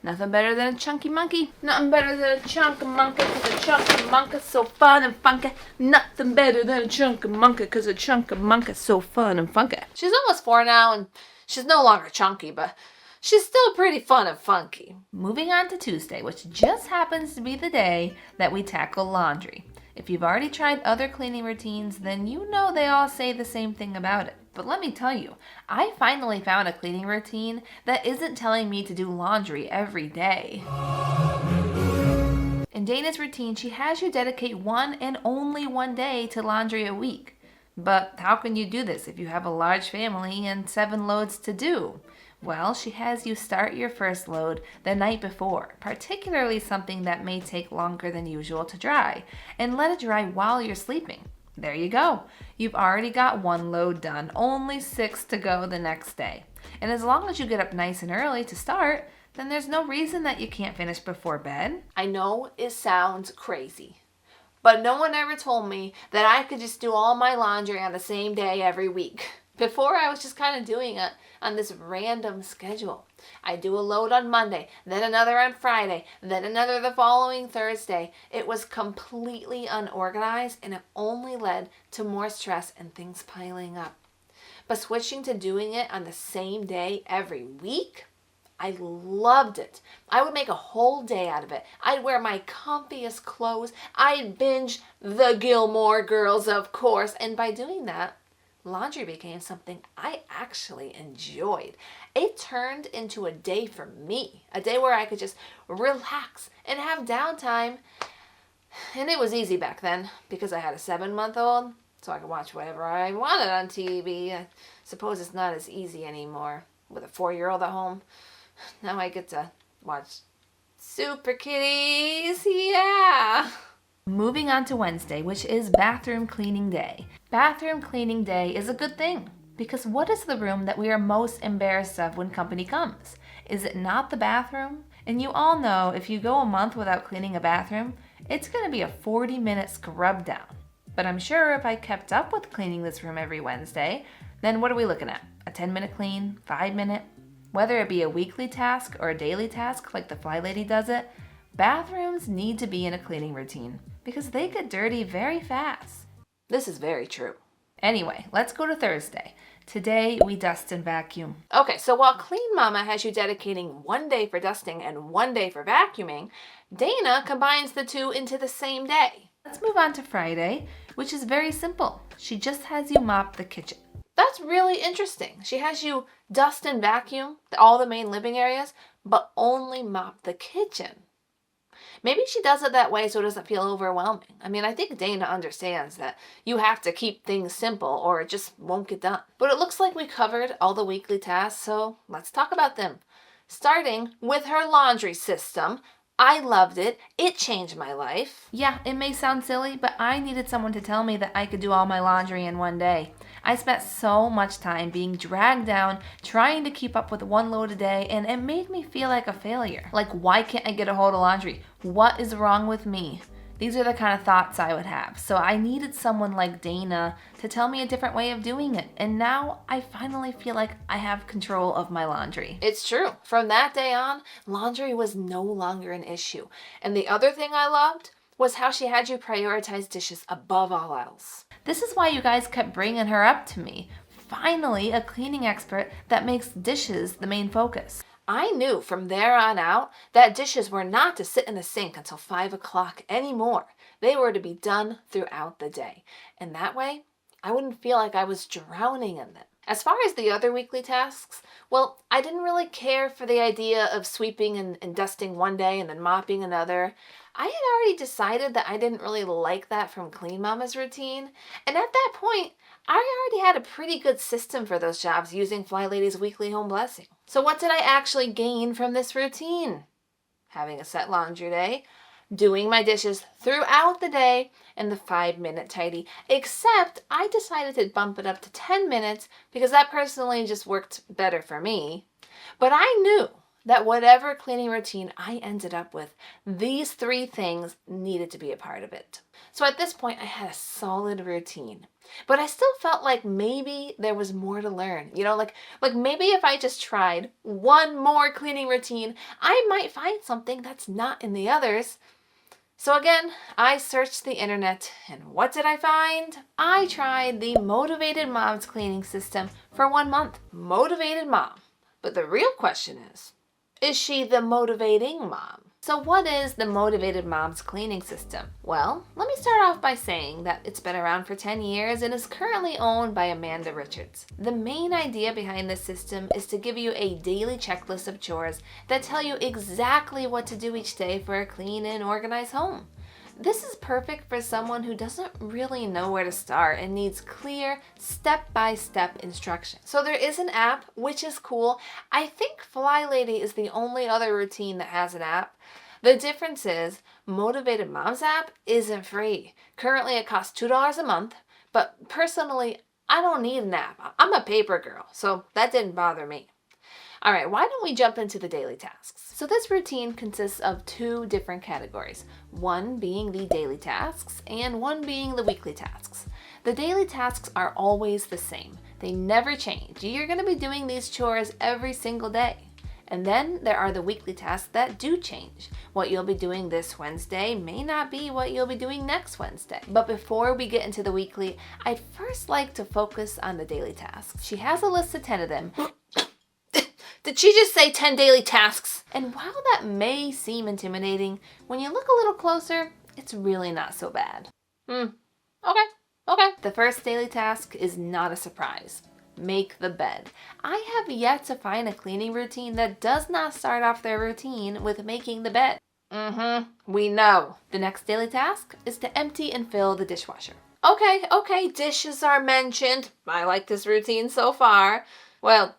Nothing better than a chunky monkey. Nothing better than a chunk of monkey, cause a chunk of monkey's so fun and funky. Nothing better than a chunk of monkey, cause a chunk of monkey's so fun and funky. She's almost 4 now, and she's no longer chunky, but she's still pretty fun and funky. Moving on to Tuesday, which just happens to be the day that we tackle laundry. If you've already tried other cleaning routines, then you know they all say the same thing about it. But let me tell you, I finally found a cleaning routine that isn't telling me to do laundry every day. In Dana's routine, she has you dedicate one and only one day to laundry a week. But how can you do this if you have a large family and 7 loads to do? Well, she has you start your first load the night before, particularly something that may take longer than usual to dry, and let it dry while you're sleeping. There you go. You've already got 1 load done, only 6 to go the next day. And as long as you get up nice and early to start, then there's no reason that you can't finish before bed. I know it sounds crazy, but no one ever told me that I could just do all my laundry on the same day every week. Before, I was just kind of doing it on this random schedule. I do a load on Monday, then another on Friday, then another the following Thursday. It was completely unorganized, and it only led to more stress and things piling up. But switching to doing it on the same day every week, I loved it. I would make a whole day out of it. I'd wear my comfiest clothes. I'd binge The Gilmore Girls, of course. And by doing that, laundry became something I actually enjoyed. It turned into a day for me, a day where I could just relax and have downtime. And it was easy back then because I had a 7-month-old, so I could watch whatever I wanted on TV. I suppose it's not as easy anymore with a 4-year-old at home. Now I get to watch Super Kitties, yeah! Moving on to Wednesday, which is bathroom cleaning day. Bathroom cleaning day is a good thing because what is the room that we are most embarrassed of when company comes? Is it not the bathroom? And you all know if you go a month without cleaning a bathroom, it's going to be a 40-minute scrub down. But I'm sure if I kept up with cleaning this room every Wednesday, then what are we looking at? A 10-minute clean? 5-minute? Whether it be a weekly task or a daily task like the Flylady does it, bathrooms need to be in a cleaning routine because they get dirty very fast. This is very true. Anyway, let's go to Thursday. Today we dust and vacuum. Okay, so while Clean Mama has you dedicating 1 day for dusting and 1 day for vacuuming, Dana combines the two into the same day. Let's move on to Friday, which is very simple. She just has you mop the kitchen. That's really interesting. She has you dust and vacuum all the main living areas, but only mop the kitchen. Maybe she does it that way so it doesn't feel overwhelming. I mean, I think Dana understands that you have to keep things simple or it just won't get done. But it looks like we covered all the weekly tasks, so let's talk about them. Starting with her laundry system. I loved it. It changed my life. Yeah, it may sound silly, but I needed someone to tell me that I could do all my laundry in 1 day. I spent so much time being dragged down, trying to keep up with 1 load a day, and it made me feel like a failure. Like, why can't I get a hold of laundry? What is wrong with me? These are the kind of thoughts I would have. So I needed someone like Dana to tell me a different way of doing it. And now I finally feel like I have control of my laundry. It's true. From that day on, laundry was no longer an issue. And the other thing I loved was how she had you prioritize dishes above all else. This is why you guys kept bringing her up to me. Finally, a cleaning expert that makes dishes the main focus. I knew from there on out that dishes were not to sit in the sink until 5 o'clock anymore. They were to be done throughout the day. And that way, I wouldn't feel like I was drowning in them. As far as the other weekly tasks, well, I didn't really care for the idea of sweeping and dusting 1 day and then mopping another. I had already decided that I didn't really like that from Clean Mama's routine. And at that point, I already had a pretty good system for those jobs using Flylady's weekly home blessing. So what did I actually gain from this routine? Having a set laundry day, doing my dishes throughout the day, and the 5-minute tidy. Except I decided to bump it up to 10 minutes because that personally just worked better for me. But I knew that whatever cleaning routine I ended up with, these 3 things needed to be a part of it. So at this point, I had a solid routine. But I still felt like maybe there was more to learn. You know, like maybe if I just tried 1 more cleaning routine, I might find something that's not in the others. So again, I searched the internet, and what did I find? I tried the Motivated Mom's cleaning system for 1 month. Motivated Mom. But the real question is she the motivating mom? So what is the Motivated Mom's cleaning system? Well, let me start off by saying that it's been around for 10 years and is currently owned by Amanda Richards. The main idea behind this system is to give you a daily checklist of chores that tell you exactly what to do each day for a clean and organized home. This is perfect for someone who doesn't really know where to start and needs clear, step-by-step instructions. So there is an app, which is cool. I think Flylady is the only other routine that has an app. The difference is Motivated Mom's app isn't free. Currently it costs $2 a month, but personally, I don't need an app. I'm a paper girl, so that didn't bother me. All right, why don't we jump into the daily tasks? So this routine consists of 2 different categories, one being the daily tasks and one being the weekly tasks. The daily tasks are always the same. They never change. You're going to be doing these chores every single day. And then there are the weekly tasks that do change. What you'll be doing this Wednesday may not be what you'll be doing next Wednesday. But before we get into the weekly, I'd first like to focus on the daily tasks. She has a list of 10 of them. Did she just say 10 daily tasks? And while that may seem intimidating, when you look a little closer, it's really not so bad. Okay. The first daily task is not a surprise. Make the bed. I have yet to find a cleaning routine that does not start off their routine with making the bed. We know. The next daily task is to empty and fill the dishwasher. Okay, dishes are mentioned. I like this routine so far. Well,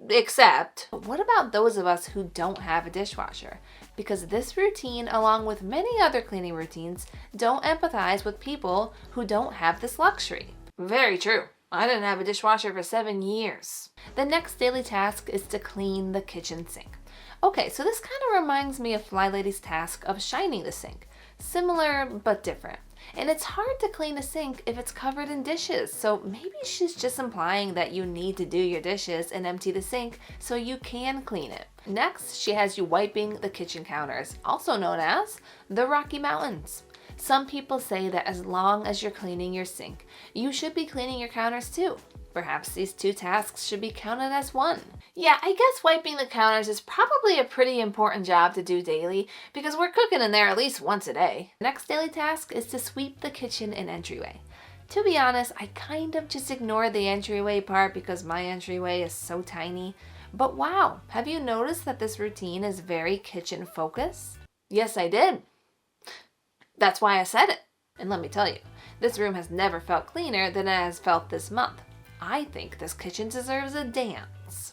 except. But what about those of us who don't have a dishwasher? Because this routine, along with many other cleaning routines, don't empathize with people who don't have this luxury. Very true. I didn't have a dishwasher for 7 years. The next daily task is to clean the kitchen sink. Okay, so this kind of reminds me of Flylady's task of shining the sink. Similar, but different. And it's hard to clean a sink if it's covered in dishes, so maybe she's just implying that you need to do your dishes and empty the sink so you can clean it. Next, she has you wiping the kitchen counters, also known as the Rocky Mountains. Some people say that as long as you're cleaning your sink, you should be cleaning your counters too. Perhaps these two tasks should be counted as one. Yeah, I guess wiping the counters is probably a pretty important job to do daily because we're cooking in there at least once a day. The next daily task is to sweep the kitchen and entryway. To be honest, I kind of just ignored the entryway part because my entryway is so tiny. But wow, have you noticed that this routine is very kitchen focused? Yes, I did. That's why I said it. And let me tell you, this room has never felt cleaner than it has felt this month. I think this kitchen deserves a dance.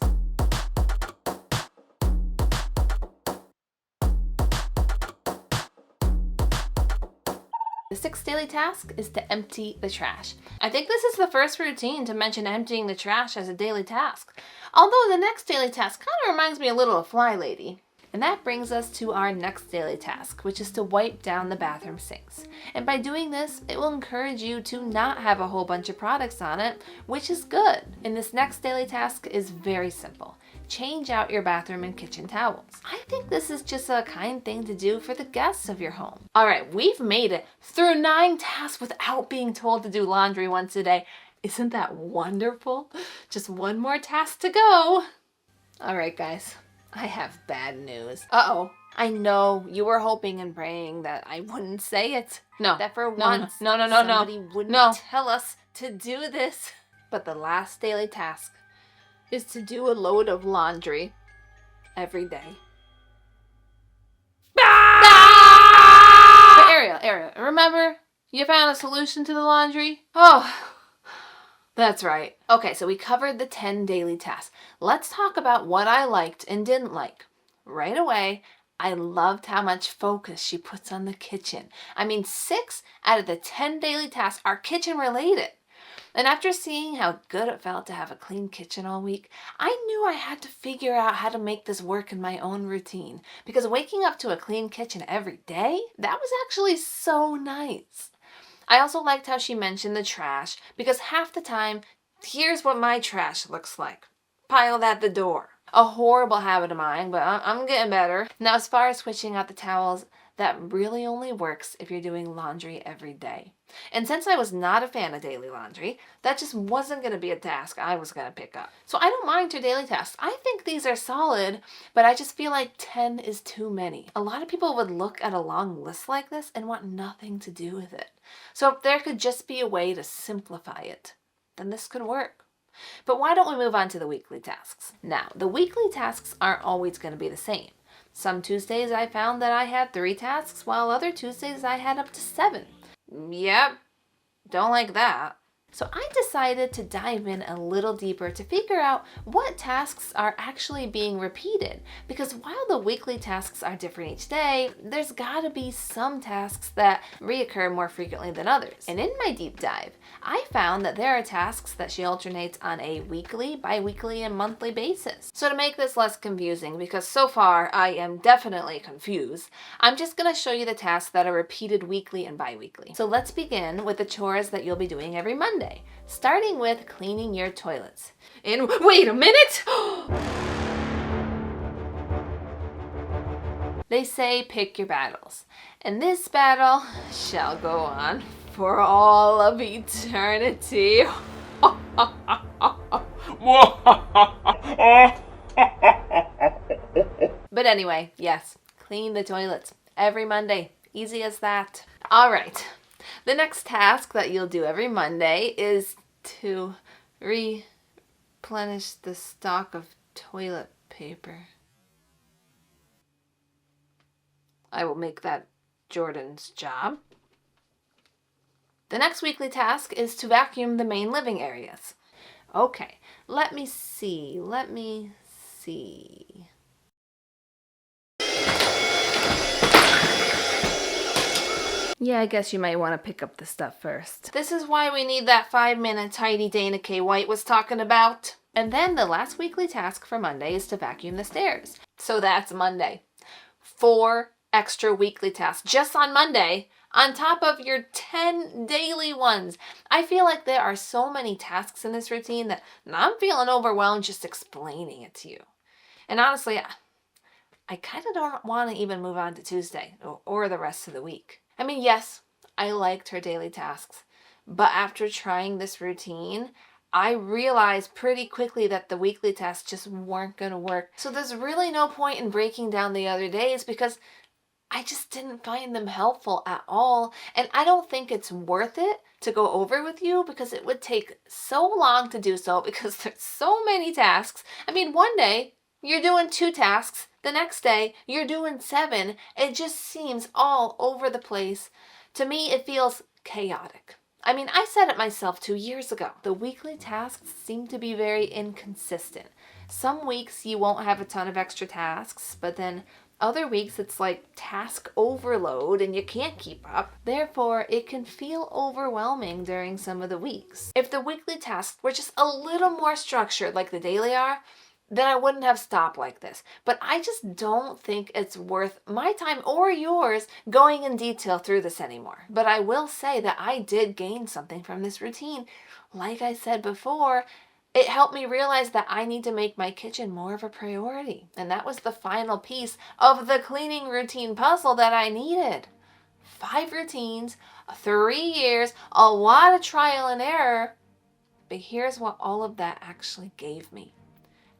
The sixth daily task is to empty the trash. I think this is the first routine to mention emptying the trash as a daily task. Although the next daily task kind of reminds me a little of Flylady. And that brings us to our next daily task, which is to wipe down the bathroom sinks. And by doing this, it will encourage you to not have a whole bunch of products on it, which is good. And this next daily task is very simple. Change out your bathroom and kitchen towels. I think this is just a kind thing to do for the guests of your home. All right, we've made it through 9 tasks without being told to do laundry once a day. Isn't that wonderful? Just one more task to go. All right, guys. I have bad news. Uh-oh. I know you were hoping and praying that I wouldn't say it. No. That for once somebody wouldn't tell us to do this. But the last daily task is to do a load of laundry every day. Ah! Ariel, remember? You found a solution to the laundry? Oh, that's right. Okay, so we covered the 10 daily tasks. Let's talk about what I liked and didn't like. Right away, I loved how much focus she puts on the kitchen. I mean, 6 out of the 10 daily tasks are kitchen related. And after seeing how good it felt to have a clean kitchen all week, I knew I had to figure out how to make this work in my own routine. Because waking up to a clean kitchen every day, that was actually so nice. I also liked how she mentioned the trash, because half the time, here's what my trash looks like. Piled at the door. A horrible habit of mine, but I'm getting better. Now, as far as switching out the towels, that really only works if you're doing laundry every day. And since I was not a fan of daily laundry, that just wasn't going to be a task I was going to pick up. So I don't mind her daily tasks. I think these are solid, but I just feel like 10 is too many. A lot of people would look at a long list like this and want nothing to do with it. So if there could just be a way to simplify it, then this could work. But why don't we move on to the weekly tasks? Now, the weekly tasks aren't always going to be the same. Some Tuesdays I found that I had 3 tasks, while other Tuesdays I had up to 7. Yep, don't like that. So I decided to dive in a little deeper to figure out what tasks are actually being repeated. Because while the weekly tasks are different each day, there's gotta be some tasks that reoccur more frequently than others. And in my deep dive, I found that there are tasks that she alternates on a weekly, bi-weekly, and monthly basis. So to make this less confusing, because so far I am definitely confused, I'm just gonna show you the tasks that are repeated weekly and bi-weekly. So let's begin with the chores that you'll be doing every Monday. Starting with cleaning your toilets. And wait a minute! They say pick your battles, and this battle shall go on for all of eternity. But anyway, yes, clean the toilets every Monday. Easy as that. All right. The next task that you'll do every Monday is to replenish the stock of toilet paper. I will make that Jordan's job. The next weekly task is to vacuum the main living areas. Okay, let me see. Yeah, I guess you might want to pick up the stuff first. This is why we need that 5-minute tidy Dana K. White was talking about. And then the last weekly task for Monday is to vacuum the stairs. So that's Monday. 4 extra weekly tasks just on Monday, on top of your 10 daily ones. I feel like there are so many tasks in this routine that I'm feeling overwhelmed just explaining it to you. And honestly, I kind of don't want to even move on to Tuesday or the rest of the week. I mean, yes, I liked her daily tasks, but after trying this routine, I realized pretty quickly that the weekly tasks just weren't going to work. So there's really no point in breaking down the other days because I just didn't find them helpful at all. And I don't think it's worth it to go over with you because it would take so long to do so because there's so many tasks. I mean, one day you're doing 2 tasks. The next day, you're doing 7. It just seems all over the place. To me, it feels chaotic. I mean, I said it myself 2 years ago. The weekly tasks seem to be very inconsistent. Some weeks you won't have a ton of extra tasks, but then other weeks it's like task overload and you can't keep up. Therefore, it can feel overwhelming during some of the weeks. If the weekly tasks were just a little more structured like the daily are, then I wouldn't have stopped like this. But I just don't think it's worth my time or yours going in detail through this anymore. But I will say that I did gain something from this routine. Like I said before, it helped me realize that I need to make my kitchen more of a priority. And that was the final piece of the cleaning routine puzzle that I needed. 5 routines, 3 years, a lot of trial and error. But here's what all of that actually gave me.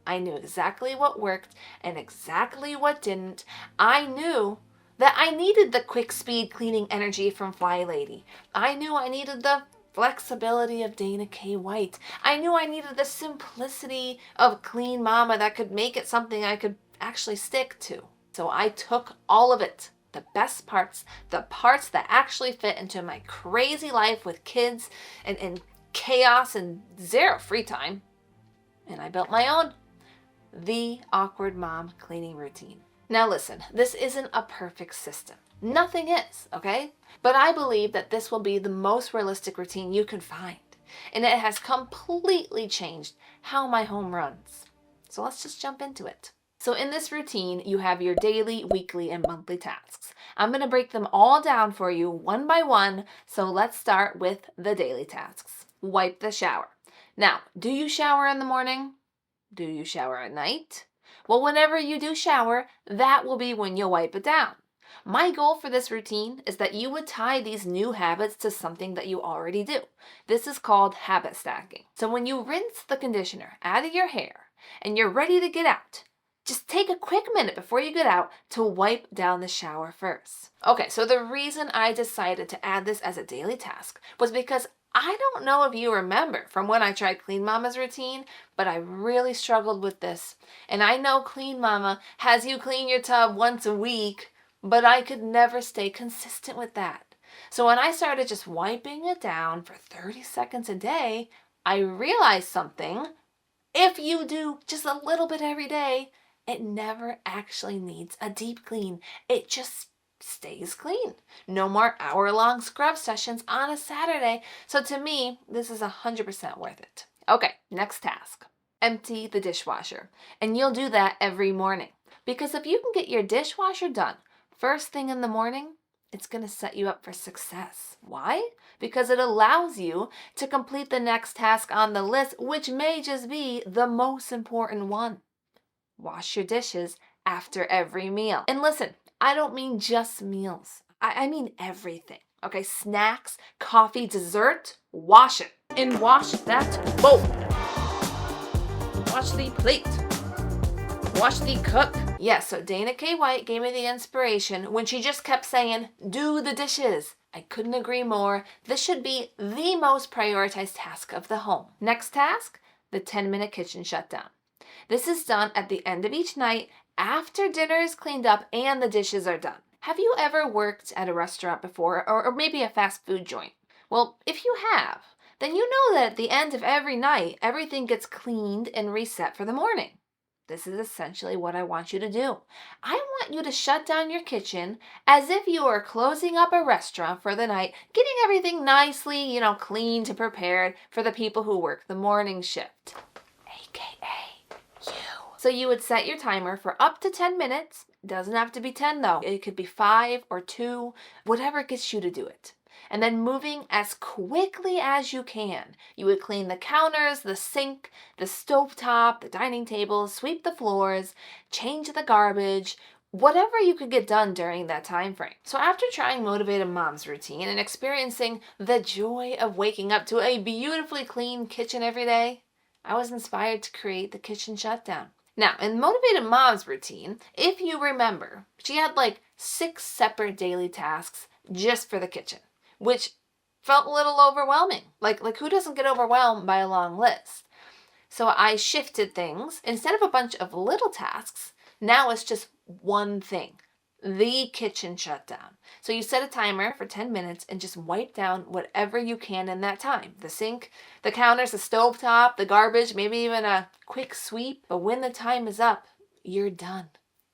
I knew exactly what worked and exactly what didn't. I knew that I needed the quick speed cleaning energy from Flylady. I knew I needed the flexibility of Dana K. White. I knew I needed the simplicity of Clean Mama that could make it something I could actually stick to. So I took all of it, the best parts, the parts that actually fit into my crazy life with kids and chaos and 0 free time, and I built my own. The Awkward Mom Cleaning Routine. Now listen, this isn't a perfect system. Nothing is, okay? But I believe that this will be the most realistic routine you can find. And it has completely changed how my home runs. So let's just jump into it. So in this routine, you have your daily, weekly, and monthly tasks. I'm going to break them all down for you one by one. So let's start with the daily tasks. Wipe the shower. Now, do you shower in the morning? Do you shower at night? Well, whenever you do shower, that will be when you'll wipe it down. My goal for this routine is that you would tie these new habits to something that you already do. This is called habit stacking. So when you rinse the conditioner out of your hair and you're ready to get out, just take a quick minute before you get out to wipe down the shower first. Okay, so the reason I decided to add this as a daily task was because I don't know if you remember from when I tried Clean Mama's routine, but I really struggled with this. And I know Clean Mama has you clean your tub once a week, but I could never stay consistent with that. So when I started just wiping it down for 30 seconds a day, I realized something. If you do just a little bit every day, it never actually needs a deep clean. It just stays clean. No more hour-long scrub sessions on a Saturday. So to me, this is 100% worth it. Okay, next task. Empty the dishwasher. And you'll do that every morning. Because if you can get your dishwasher done first thing in the morning, it's going to set you up for success. Why? Because it allows you to complete the next task on the list, which may just be the most important one. Wash your dishes after every meal. And listen, I don't mean just meals. I mean everything. Okay, snacks, coffee, dessert, wash it. And wash that bowl. Wash the plate. Wash the cup. Yes, so Dana K. White gave me the inspiration when she just kept saying, do the dishes. I couldn't agree more. This should be the most prioritized task of the home. Next task, the 10-minute kitchen shutdown. This is done at the end of each night after dinner is cleaned up and the dishes are done. Have you ever worked at a restaurant before, or maybe a fast food joint? Well, if you have, then you know that at the end of every night, everything gets cleaned and reset for the morning. This is essentially what I want you to do. I want you to shut down your kitchen as if you are closing up a restaurant for the night, getting everything nicely, cleaned and prepared for the people who work the morning shift, aka you. So you would set your timer for up to 10 minutes. It doesn't have to be 10 though. It could be 5 or 2, whatever gets you to do it. And then moving as quickly as you can. You would clean the counters, the sink, the stovetop, the dining table, sweep the floors, change the garbage, whatever you could get done during that time frame. So after trying Motivated Mom's routine and experiencing the joy of waking up to a beautifully clean kitchen every day, I was inspired to create the kitchen shutdown. Now, in Motivated Mom's routine, if you remember, she had like 6 separate daily tasks just for the kitchen, which felt a little overwhelming. Like who doesn't get overwhelmed by a long list? So I shifted things. Instead of a bunch of little tasks, now it's just one thing, the kitchen shutdown. So you set a timer for 10 minutes and just wipe down whatever you can in that time. The sink, the counters, the stovetop, the garbage, maybe even a quick sweep. But when the time is up, you're done.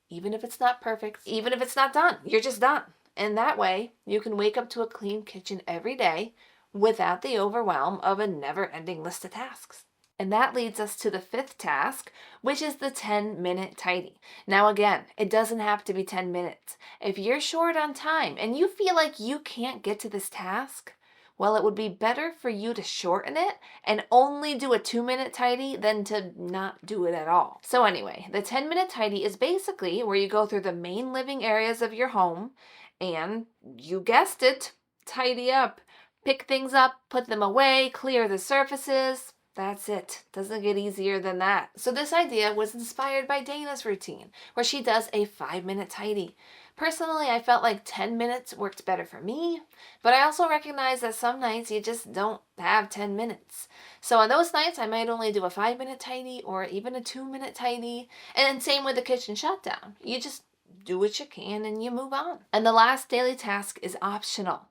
Even if it's not perfect, even if it's not done, you're just done. And that way, you can wake up to a clean kitchen every day without the overwhelm of a never-ending list of tasks. And that leads us to the 5th task, which is the 10-minute tidy. Now again, it doesn't have to be 10 minutes. If you're short on time and you feel like you can't get to this task, well, it would be better for you to shorten it and only do a 2-minute tidy than to not do it at all. So anyway, the 10-minute tidy is basically where you go through the main living areas of your home and, you guessed it, tidy up. Pick things up, put them away, clear the surfaces. That's it. Doesn't get easier than that. So this idea was inspired by Dana's routine, where she does a 5-minute tidy. Personally, I felt like 10 minutes worked better for me, but I also recognize that some nights you just don't have 10 minutes. So on those nights, I might only do a 5-minute tidy or even a 2-minute tidy. And same with the kitchen shutdown. You just do what you can and you move on. And the last daily task is optional.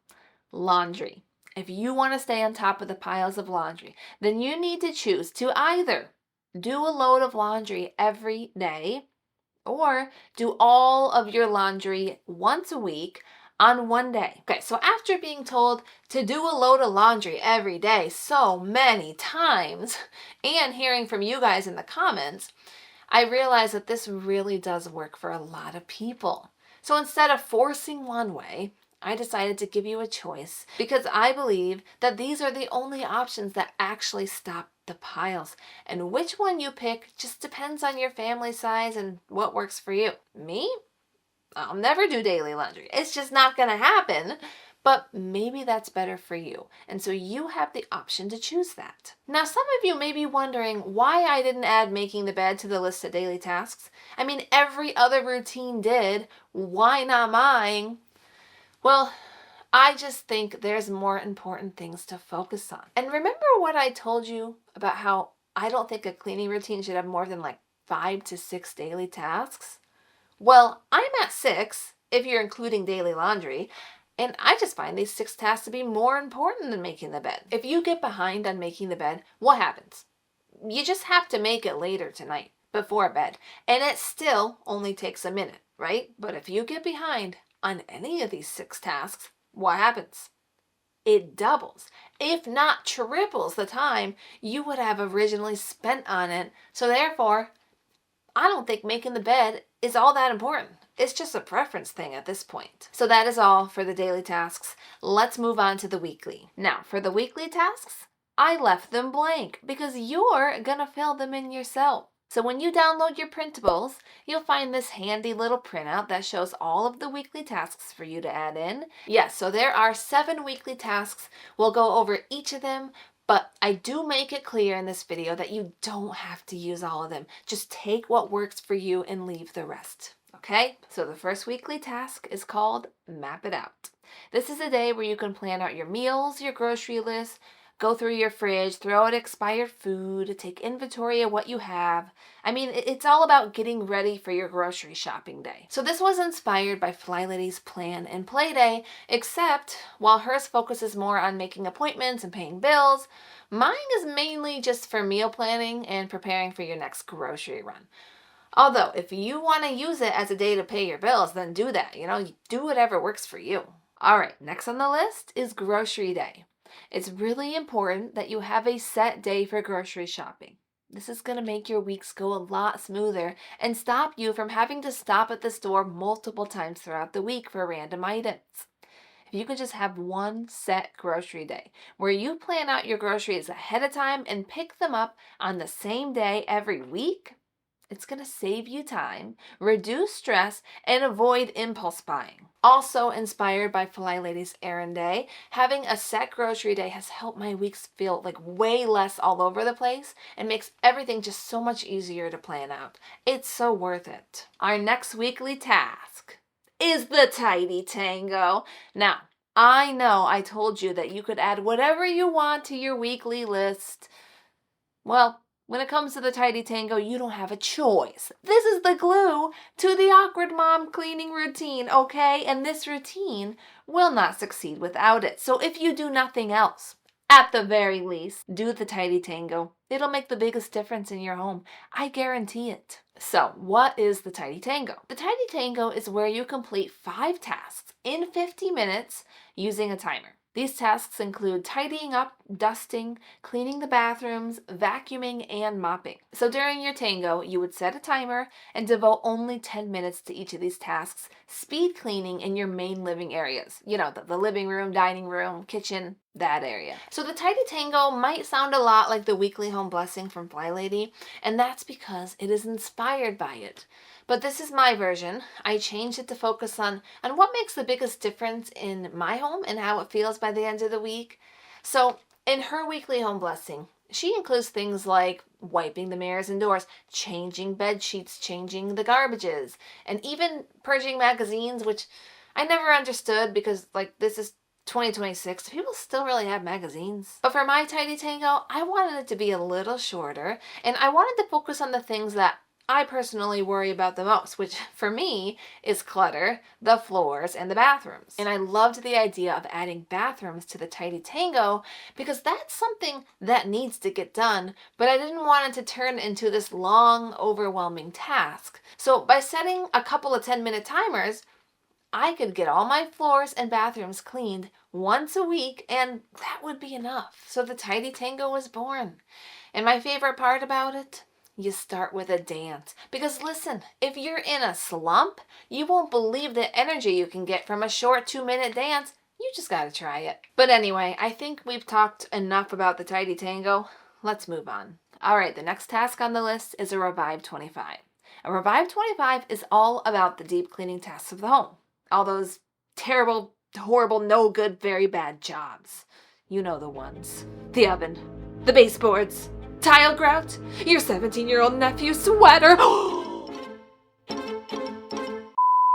Laundry. If you want to stay on top of the piles of laundry, then you need to choose to either do a load of laundry every day or do all of your laundry once a week on one day. Okay, so after being told to do a load of laundry every day so many times and hearing from you guys in the comments, I realized that this really does work for a lot of people. So instead of forcing one way, I decided to give you a choice because I believe that these are the only options that actually stop the piles. And which one you pick just depends on your family size and what works for you. Me? I'll never do daily laundry. It's just not going to happen. But maybe that's better for you. And so you have the option to choose that. Now, some of you may be wondering why I didn't add making the bed to the list of daily tasks. I mean, every other routine did. Why not mine? Well, I just think there's more important things to focus on. And remember what I told you about how I don't think a cleaning routine should have more than like 5 to 6 daily tasks? Well, I'm at 6 if you're including daily laundry. And I just find these 6 tasks to be more important than making the bed. If you get behind on making the bed, what happens? You just have to make it later tonight, before bed. And it still only takes a minute, right? But if you get behind on any of these 6 tasks, what happens? It doubles, if not triples the time you would have originally spent on it. So therefore, I don't think making the bed is all that important. It's just a preference thing at this point. So that is all for the daily tasks. Let's move on to the weekly. Now, for the weekly tasks, I left them blank because you're gonna fill them in yourself. So when you download your printables, you'll find this handy little printout that shows all of the weekly tasks for you to add in. Yes, so there are 7 weekly tasks. We'll go over each of them, but I do make it clear in this video that you don't have to use all of them. Just take what works for you and leave the rest. Okay? So the first weekly task is called Map It Out. This is a day where you can plan out your meals, your grocery list, go through your fridge, throw out expired food, take inventory of what you have. I mean, it's all about getting ready for your grocery shopping day. So this was inspired by Flylady's Plan and Play Day, except while hers focuses more on making appointments and paying bills, mine is mainly just for meal planning and preparing for your next grocery run. Although, if you want to use it as a day to pay your bills, then do that. Do whatever works for you. All right, next on the list is grocery day. It's really important that you have a set day for grocery shopping. This is going to make your weeks go a lot smoother and stop you from having to stop at the store multiple times throughout the week for random items. If you could just have one set grocery day where you plan out your groceries ahead of time and pick them up on the same day every week, it's going to save you time, reduce stress, and avoid impulse buying. Also inspired by Flylady's Errand Day, having a set grocery day has helped my weeks feel like way less all over the place and makes everything just so much easier to plan out. It's so worth it. Our next weekly task is the Tidy Tango. Now, I know I told you that you could add whatever you want to your weekly list. Well, when it comes to the Tidy Tango, you don't have a choice. This is the glue to the awkward mom cleaning routine, okay? And this routine will not succeed without it. So if you do nothing else, at the very least, do the Tidy Tango. It'll make the biggest difference in your home. I guarantee it. So, what is the Tidy Tango? The Tidy Tango is where you complete 5 tasks in 50 minutes using a timer. These tasks include tidying up, dusting, cleaning the bathrooms, vacuuming, and mopping. So during your tango, you would set a timer and devote only 10 minutes to each of these tasks, speed cleaning in your main living areas. The living room, dining room, kitchen, that area. So the Tidy Tango might sound a lot like the weekly home blessing from Flylady, and that's because it is inspired by it. But this is my version. I changed it to focus on what makes the biggest difference in my home and how it feels by the end of the week. So in her weekly home blessing, she includes things like wiping the mirrors and doors, changing bed sheets, changing the garbages, and even purging magazines, which I never understood because this is 2026. Do people still really have magazines? But for my Tidy Tango, I wanted it to be a little shorter, and I wanted to focus on the things that I personally worry about the most, which for me is clutter, the floors, and the bathrooms. And I loved the idea of adding bathrooms to the Tidy Tango because that's something that needs to get done, but I didn't want it to turn into this long, overwhelming task. So by setting a couple of 10-minute timers, I could get all my floors and bathrooms cleaned once a week, and that would be enough. So the Tidy Tango was born. And my favorite part about it? You start with a dance. Because listen, if you're in a slump, you won't believe the energy you can get from a short 2-minute dance. You just gotta try it. But anyway, I think we've talked enough about the Tidy Tango. Let's move on. Alright, the next task on the list is a Revive 25. A Revive 25 is all about the deep cleaning tasks of the home. All those terrible, horrible, no good, very bad jobs. You know the ones. The oven, the baseboards, tile grout, your 17-year-old nephew's sweater.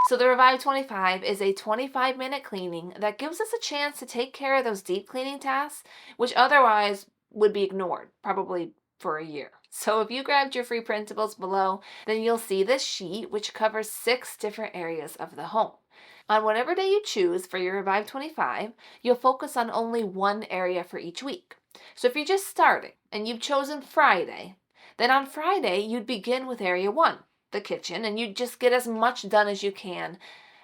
So the Revive 25 is a 25-minute cleaning that gives us a chance to take care of those deep cleaning tasks, which otherwise would be ignored, probably for a year. So if you grabbed your free printables below, then you'll see this sheet, which covers 6 different areas of the home. On whatever day you choose for your Revive 25, you'll focus on only one area for each week. So if you're just starting and you've chosen Friday, then on Friday you'd begin with area 1, the kitchen, and you'd just get as much done as you can.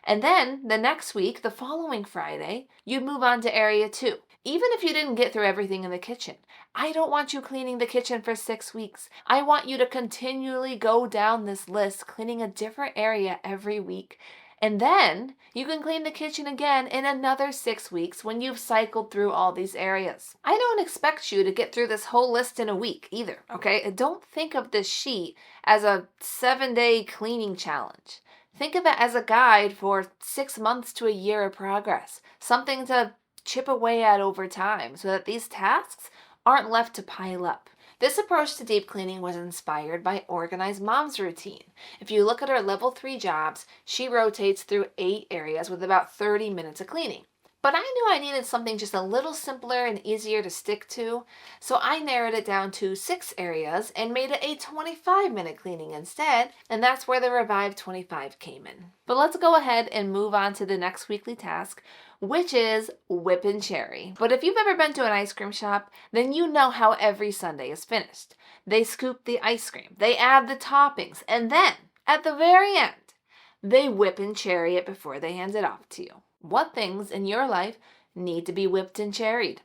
And then the next week, the following Friday, you'd move on to area 2. Even if you didn't get through everything in the kitchen, I don't want you cleaning the kitchen for 6 weeks. I want you to continually go down this list, cleaning a different area every week. And then you can clean the kitchen again in another 6 weeks when you've cycled through all these areas. I don't expect you to get through this whole list in a week either, okay? Don't think of this sheet as a 7-day cleaning challenge. Think of it as a guide for 6 months to a year of progress, something to chip away at over time so that these tasks aren't left to pile up. This approach to deep cleaning was inspired by Organized Mom's routine. If you look at her level 3 jobs, she rotates through 8 areas with about 30 minutes of cleaning. But I knew I needed something just a little simpler and easier to stick to, so I narrowed it down to 6 areas and made it a 25-minute cleaning instead, and that's where the Revive 25 came in. But let's go ahead and move on to the next weekly task, which is whipping cherry. But if you've ever been to an ice cream shop, then you know how every sundae is finished. They scoop the ice cream, they add the toppings, and then, at the very end, they whip and cherry it before they hand it off to you. What things in your life need to be whipped and cherried?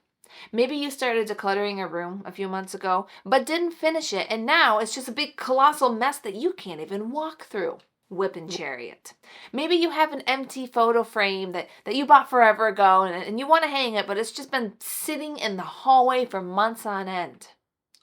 Maybe you started decluttering a room a few months ago, but didn't finish it, and now it's just a big colossal mess that you can't even walk through. Whip and cherry it. Maybe you have an empty photo frame that you bought forever ago and you want to hang it, but it's just been sitting in the hallway for months on end.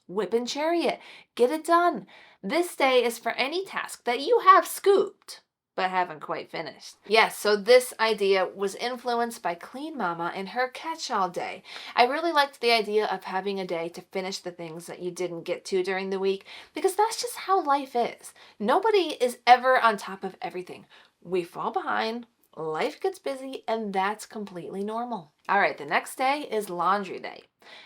Whip and cherry it. Get it done. This day is for any task that you have scooped but haven't quite finished. Yes, so this idea was influenced by Clean Mama and her catch-all day. I really liked the idea of having a day to finish the things that you didn't get to during the week, because that's just how life is. Nobody is ever on top of everything. We fall behind, life gets busy, and that's completely normal. All right, the next day is laundry day.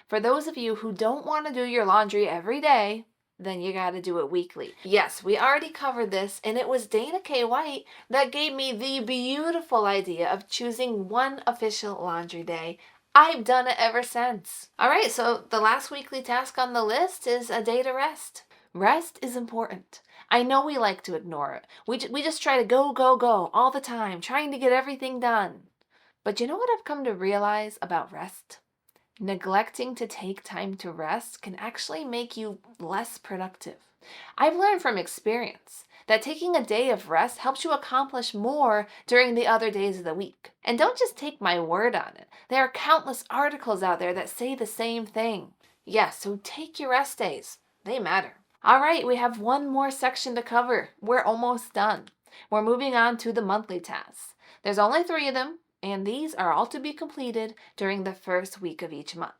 For those of you who don't want to do your laundry every day, then you got to do it weekly. Yes, we already covered this, and it was Dana K. White that gave me the beautiful idea of choosing one official laundry day. I've done it ever since. All right, so the last weekly task on the list is a day to rest. Rest is important. I know we like to ignore it. We just try to go, go, go all the time, trying to get everything done. But you know what I've come to realize about rest? Neglecting to take time to rest can actually make you less productive. I've learned from experience that taking a day of rest helps you accomplish more during the other days of the week. And don't just take my word on it. There are countless articles out there that say the same thing. Yes, so take your rest days. They matter. All right, we have one more section to cover. We're almost done. We're moving on to the monthly tasks. There's only 3 of them, and these are all to be completed during the first week of each month.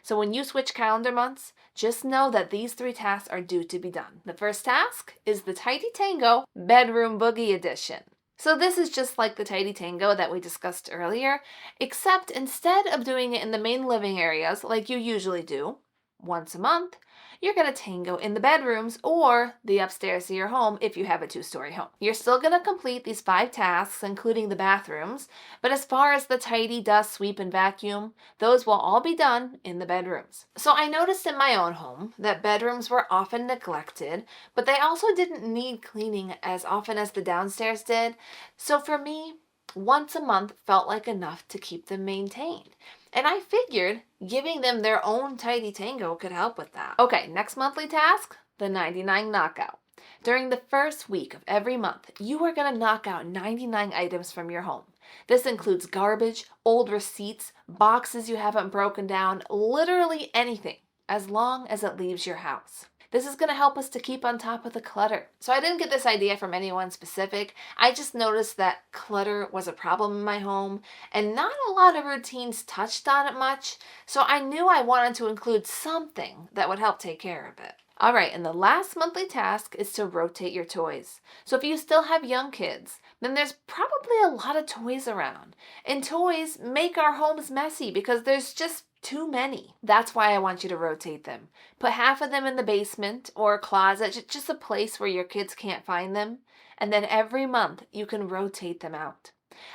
So when you switch calendar months, just know that these 3 tasks are due to be done. The first task is the Tidy Tango Bedroom Boogie Edition. So this is just like the Tidy Tango that we discussed earlier, except instead of doing it in the main living areas like you usually do, once a month, you're going to tango in the bedrooms or the upstairs of your home if you have a 2-story home. You're still going to complete these 5 tasks, including the bathrooms, but as far as the tidy, dust, sweep, and vacuum, those will all be done in the bedrooms. So I noticed in my own home that bedrooms were often neglected, but they also didn't need cleaning as often as the downstairs did. So for me, once a month felt like enough to keep them maintained. And I figured giving them their own Tidy Tango could help with that. Okay, next monthly task, the 99 knockout. During the first week of every month, you are going to knock out 99 items from your home. This includes garbage, old receipts, boxes you haven't broken down, literally anything, as long as it leaves your house. This is going to help us to keep on top of the clutter. So I didn't get this idea from anyone specific. I just noticed that clutter was a problem in my home and not a lot of routines touched on it much. So I knew I wanted to include something that would help take care of it. All right, and the last monthly task is to rotate your toys. So if you still have young kids, then there's probably a lot of toys around. And toys make our homes messy because there's just too many. That's why I want you to rotate them. Put half of them in the basement or a closet, just a place where your kids can't find them. And then every month you can rotate them out.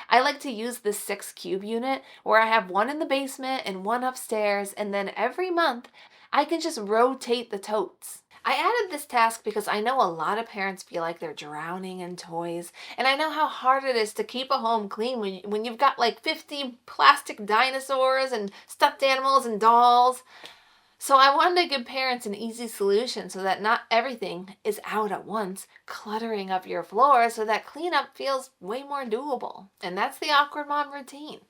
I like to use the 6 cube unit where I have one in the basement and one upstairs, and then every month I can just rotate the totes. I added this task because I know a lot of parents feel like they're drowning in toys, and I know how hard it is to keep a home clean when you've got like 50 plastic dinosaurs and stuffed animals and dolls. So I wanted to give parents an easy solution so that not everything is out at once, cluttering up your floor, so that cleanup feels way more doable. And that's the Awkward Mom routine.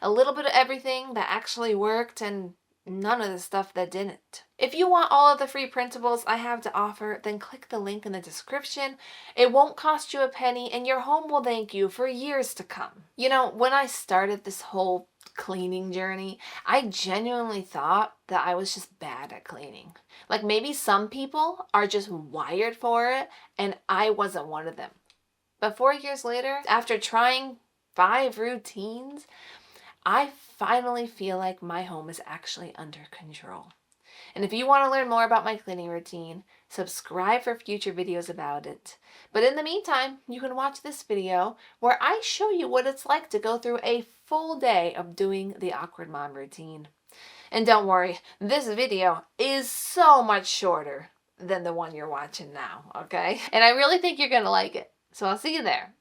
A little bit of everything that actually worked and none of the stuff that didn't. If you want all of the free printables I have to offer, then click the link in the description. It won't cost you a penny, and your home will thank you for years to come. You know, when I started this whole cleaning journey, I genuinely thought that I was just bad at cleaning. Like maybe some people are just wired for it, and I wasn't one of them. But 4 years later, after trying 5 routines, I finally feel like my home is actually under control. And if you want to learn more about my cleaning routine, subscribe for future videos about it. But in the meantime, you can watch this video where I show you what it's like to go through a full day of doing the Awkward Mom routine. And don't worry, this video is so much shorter than the one you're watching now, okay? And I really think you're going to like it. So I'll see you there.